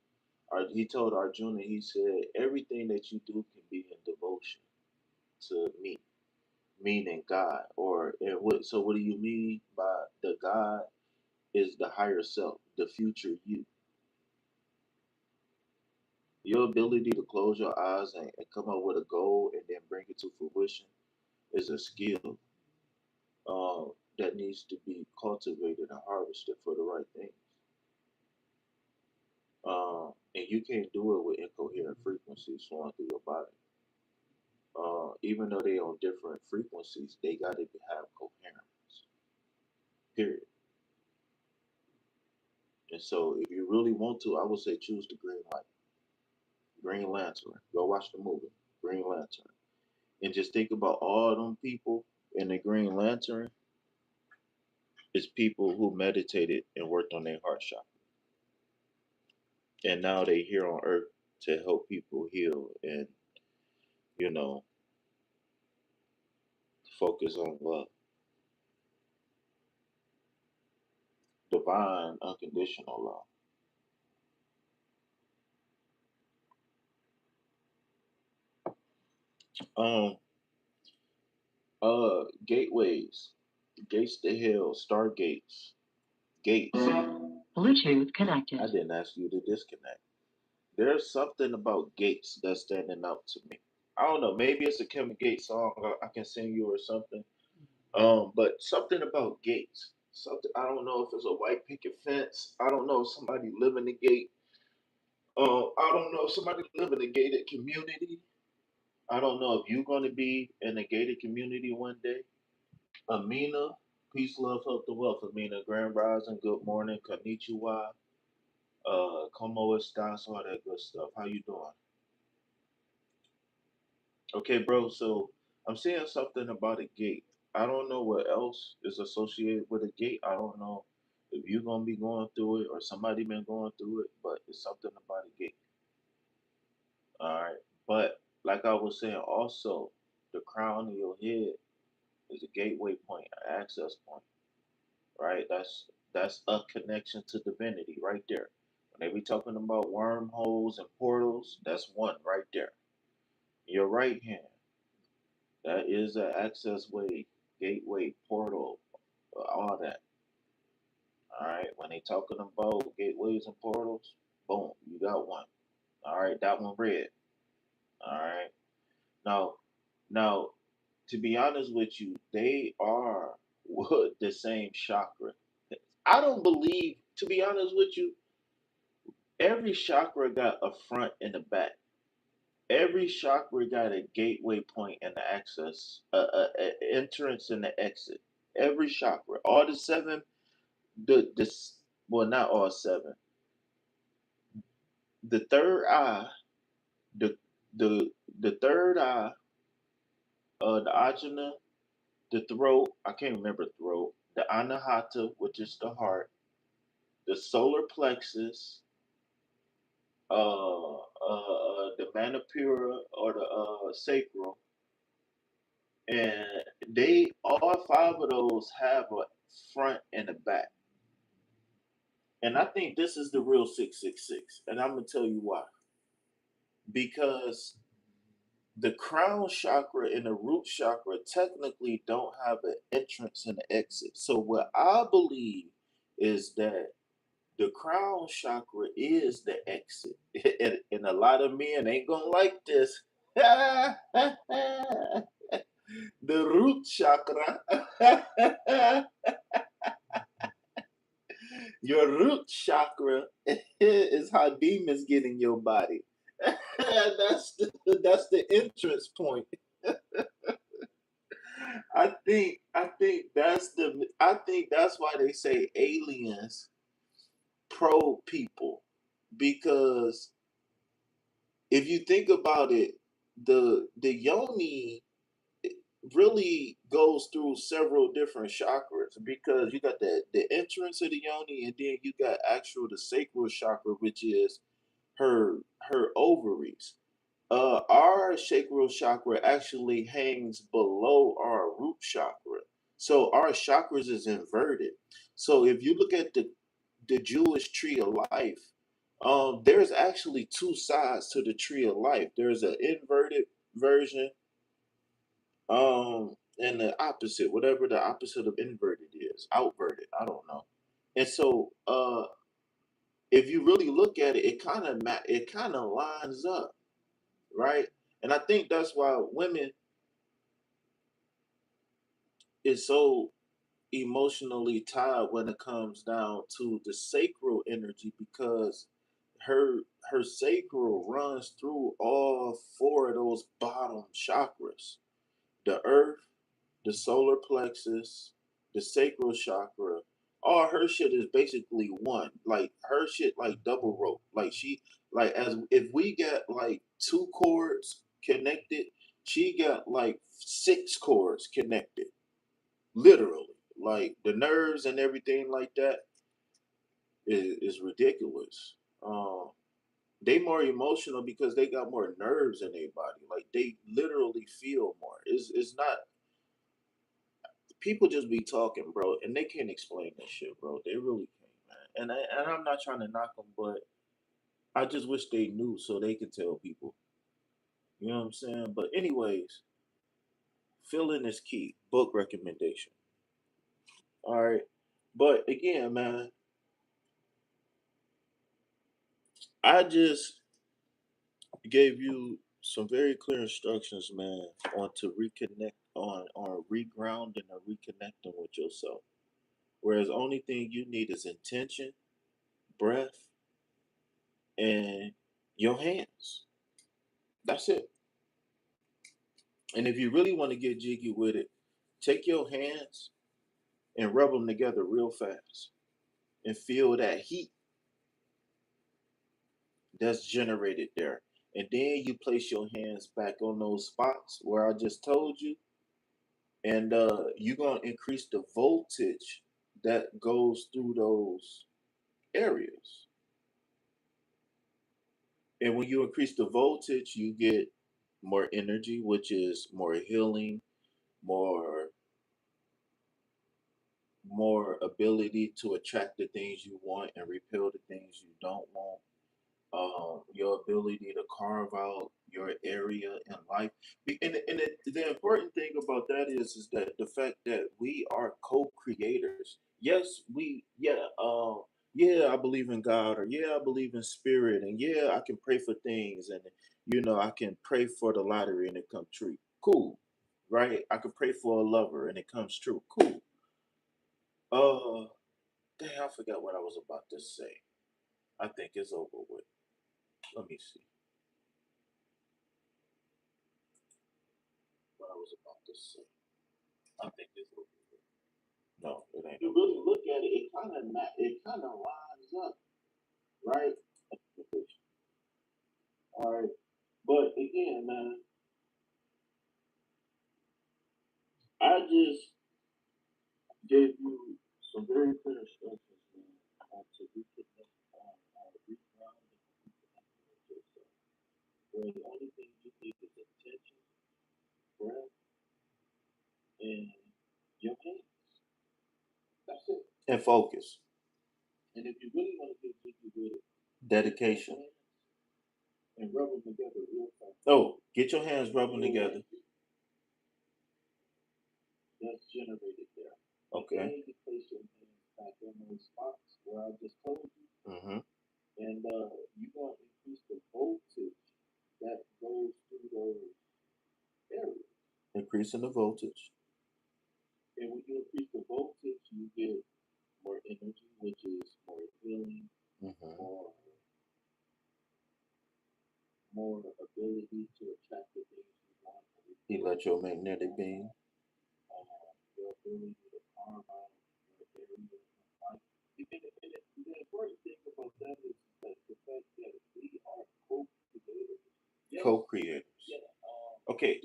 S1: he told Arjuna, he said, everything that you do can be in devotion to me, meaning God. So what do you mean by the God? Is the higher self, the future you. Your ability to close your eyes and come up with a goal and then bring it to fruition is a skill that needs to be cultivated and harvested for the right things. And you can't do it with incoherent frequencies flowing through your body. Even though they on different frequencies, they got to have coherence. Period. And so, if you really want to, I would say choose the green light, Green Lantern. Go watch the movie, Green Lantern, and just think about all them people in the Green Lantern is people who meditated and worked on their heart chakra, and now they here on Earth. to help people heal and, you know, focus on love, divine, unconditional love. Gateways, gates to hell, stargates, gates. Bluetooth connected. I didn't ask you to disconnect. There's something about gates that's standing out to me. I don't know. Maybe it's a Kim Gates song I can sing you or something. But something about gates. Something I don't know if it's a white picket fence. I don't know if somebody live in the gate. I don't know if somebody live in a gated community. I don't know if you're going to be in a gated community one day. Amina, peace, love, health, and wealth. Amina, grand rising, good morning, konnichiwa, como estas, all that good stuff. How you doing? Okay, bro. So I'm seeing something about a gate. I don't know what else is associated with a gate. I don't know if you're gonna be going through it or somebody been going through it, but it's something about a gate. All right. But like I was saying, also the crown of your head is a gateway point, an access point. Right? That's a connection to divinity right there. When they be talking about wormholes and portals, that's one right there. Your right hand, that is an access way, gateway, portal, all that. All right. When they talking about gateways and portals, boom, you got one. All right, that one red. All right. Now, now, to be honest with you, they are the same chakra. I don't believe, to be honest with you, every chakra got a front and a back. Every chakra got a gateway point and the access, entrance and the exit. Every chakra, all the seven, well, not all seven. The third eye, the the the third eye, the ajna, the throat. I can't remember throat. The anahata, which is the heart. The solar plexus, the manipura or the sacral, and they all five of those have a front and a back. And I think this is the real 666, and I'm gonna tell you why. Because the crown chakra and the root chakra technically don't have an entrance and an exit. So what I believe is that the crown chakra is the exit. And a lot of men ain't gonna like this. The root chakra. Your root chakra is how demons get in your body. That's the entrance point. I think that's why they say aliens probe people, because if you think about it, the yoni really goes through several different chakras, because you got the entrance of the yoni, and then you got actual the sacral chakra, which is her ovaries. Our sacral chakra actually hangs below our root chakra, so our chakras is inverted. So if you look at the Jewish tree of life, there's actually two sides to the tree of life. There's an inverted version, and the opposite, whatever the opposite of inverted is, outverted. I don't know. And so, if you really look at it, it kind of lines up, right? And I think that's why women is so emotionally tied when it comes down to the sacral energy, because her her sacral runs through all four of those bottom chakras: the earth, the solar plexus, the sacral chakra. All her shit is basically one. Like her shit like double rope. Like she, like, as if we got like two cords connected, she got like six cords connected. Literally. Like the nerves and everything like that is ridiculous. They more emotional because they got more nerves in their body. Like they literally feel more. It's not people just be talking, bro, and they can't explain that shit, bro. They really can't, man. And I'm not trying to knock them, but I just wish they knew so they could tell people. You know what I'm saying? But anyways, feeling is key. Book recommendation. All right. But again, man, I just gave you some very clear instructions, man, on to reconnect on regrounding or reconnecting with yourself. Whereas only thing you need is intention, breath, and your hands. That's it. And if you really want to get jiggy with it, take your hands and rub them together real fast and feel that heat that's generated there. And then you place your hands back on those spots where I just told you, and you're going to increase the voltage that goes through those areas. And when you increase the voltage, you get more energy, which is more healing, more more ability to attract the things you want and repel the things you don't want. Your ability to carve out your area in life. The important thing about that is that the fact that we are co-creators. Yes, yeah, I believe in God, or yeah, I believe in spirit, and yeah, I can pray for things, and I can pray for the lottery and it comes true. Cool, right? I could pray for a lover and it comes true. Cool. Uh, Dang, I forgot what I was about to say. I think it's over with. Let me see what I was about to say. I think it's over with. No, it ain't. You really look at it, it kind of lines up, right? All right, but again, man, I just gave you some very clear instructions, man, on to reconnect, reground and reconnect with yourself. Where the only thing you need is attention, breath, and your hands. That's it. And focus. And if you really want to get jiggy with it, dedication. And rub them together real fast. Oh, get your hands rubbing together. That's generated there. Okay. And you place your hands back in those spots where I just told you. Mm-hmm. And you're going to increase the voltage that goes through those areas. Increasing the voltage. And when you increase the voltage, you get more energy, which is more healing, more ability to attract the things you want. Electromagnetic being. Your ability to carve out your area of life. The important thing about that is that the fact that we are co-creators. Yes. Co-creators. Yeah. Okay.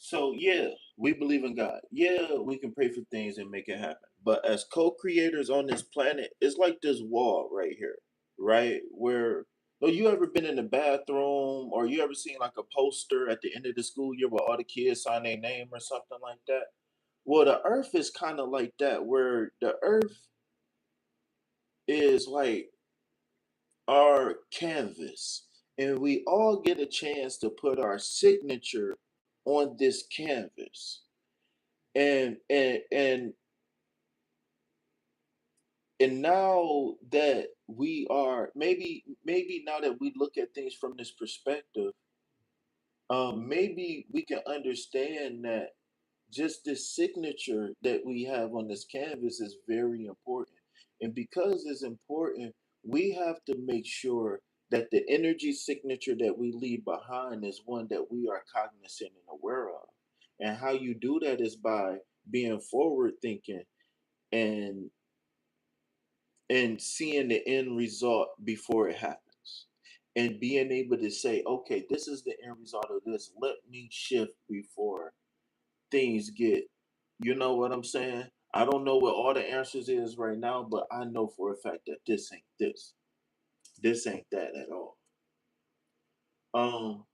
S1: So yeah, we believe in God. Yeah, we can pray for things and make it happen. But as co-creators on this planet, it's like this wall right here, right? Where you ever been in the bathroom, or you ever seen like a poster at the end of the school year where all the kids sign their name or something like that? Well, the earth is kind of like that, where the earth is like our canvas, and we all get a chance to put our signature on this canvas. And now that we are, maybe now that we look at things from this perspective, maybe we can understand that just this signature that we have on this canvas is very important. And because it's important, we have to make sure that the energy signature that we leave behind is one that we are cognizant and aware of. And how you do that is by being forward thinking, and seeing the end result before it happens, and being able to say, okay, this is the end result of this, let me shift before things get, you know what I'm saying? I don't know what all the answers is right now, but I know for a fact that this ain't this. This ain't that at all. Um,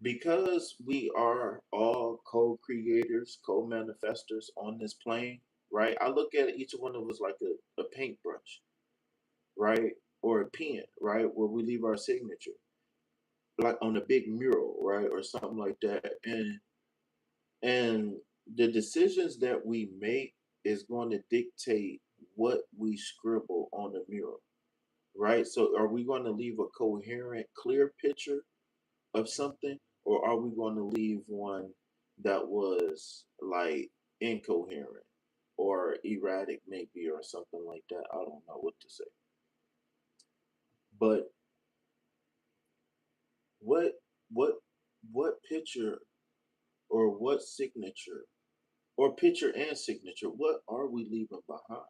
S1: because we are all co-creators, co-manifestors on this plane, right? I look at each one of us like a paintbrush, right? Or a pen, right? Where we leave our signature, like on a big mural, right? Or something like that. And the decisions that we make is going to dictate what we scribble on the mural, right? So are we going to leave a coherent, clear picture of something, or are we going to leave one that was like incoherent or erratic, maybe, or something like that? I don't know what to say. But what what what picture or what signature or picture and signature, what are we leaving behind?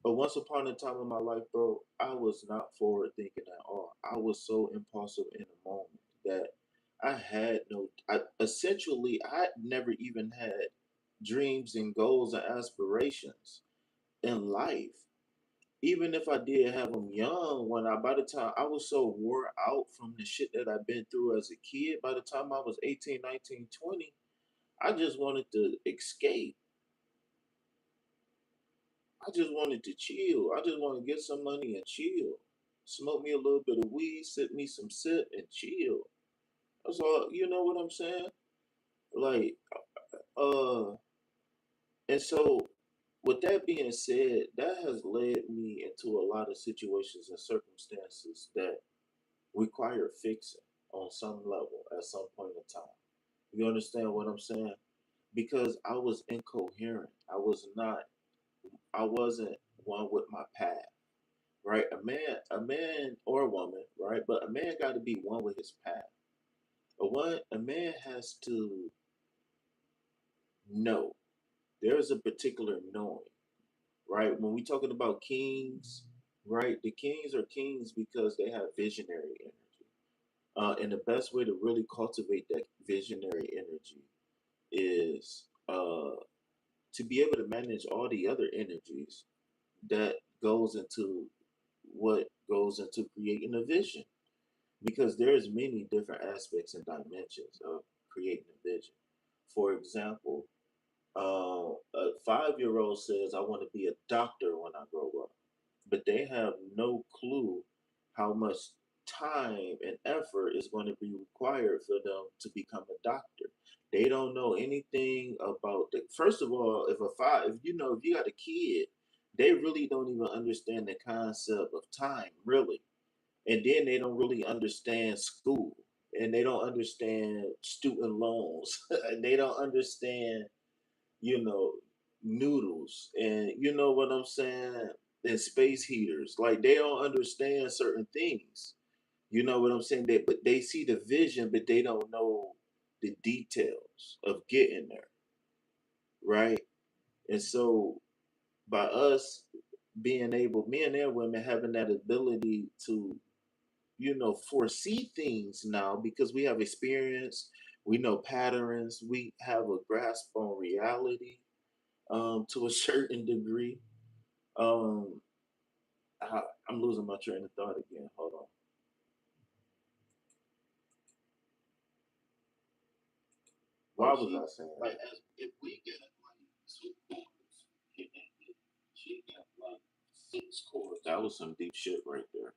S1: But once upon a time in my life, bro, I was not forward thinking at all. I was so impulsive in the moment that I had no, essentially, I never even had dreams and goals and aspirations in life. Even if I did have them young, by the time I was so wore out from the shit that I've been through as a kid, by the time I was 18, 19, 20, I just wanted to escape. I just wanted to chill. I just want to get some money and chill. Smoke me a little bit of weed, sip me some sip, and chill. That's all. You know what I'm saying? Like, uh, and so with that being said, that has led me into a lot of situations and circumstances that require fixing on some level at some point in time. You understand what I'm saying? Because I was incoherent. I wasn't one with my path. Right? A man or a woman, right? But a man got to be one with his path. A man has to know. There's a particular knowing, right? When we talking about kings, right? The kings are kings because they have visionary energy. And the best way to really cultivate that visionary energy is to be able to manage all the other energies that goes into what goes into creating a vision, because there's many different aspects and dimensions of creating a vision. For example, a 5-year old says, I want to be a doctor when I grow up, but they have no clue how much time and effort is going to be required for them to become a doctor. They don't know anything about the, first of all, if if you got a kid, they really don't even understand the concept of time, really. And then they don't really understand school, and they don't understand student loans, and they don't understand, you know, noodles, and you know what I'm saying, and space heaters. Like, they don't understand certain things. You know what I'm saying? But they see the vision, but they don't know the details of getting there, right? And so by us being able, men and women having that ability to, foresee things now, because we have experience, we know patterns, we have a grasp on reality, to a certain degree. Um, I, I'm losing my train of thought again. Hold on. Why was I saying that? As if we get like 2 chords, she got like 6 chords. That was some deep shit right there.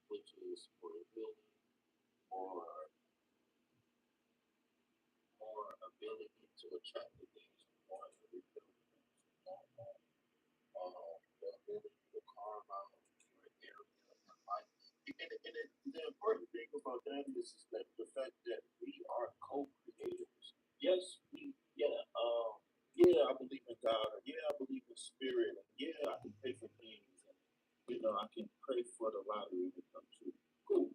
S1: Which is for a building or more ability to attract the things you want to rebuild the things you want. The ability to carve out your area of your life. The important thing about that is that the fact that we are co-creators. Yes, yeah, I believe in God. Or yeah, I believe in spirit. And yeah, I can pray for things. And, I can pray for the lottery when it comes true. Cool,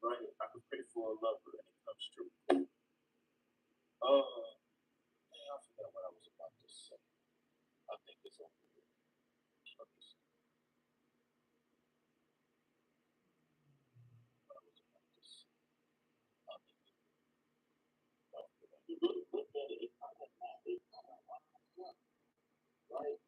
S1: right? I can pray for a lover and it comes true. Cool. Man, I forgot what I was about to say. I think it's over here. Let me see what I was about to say. I think you really put that in, right?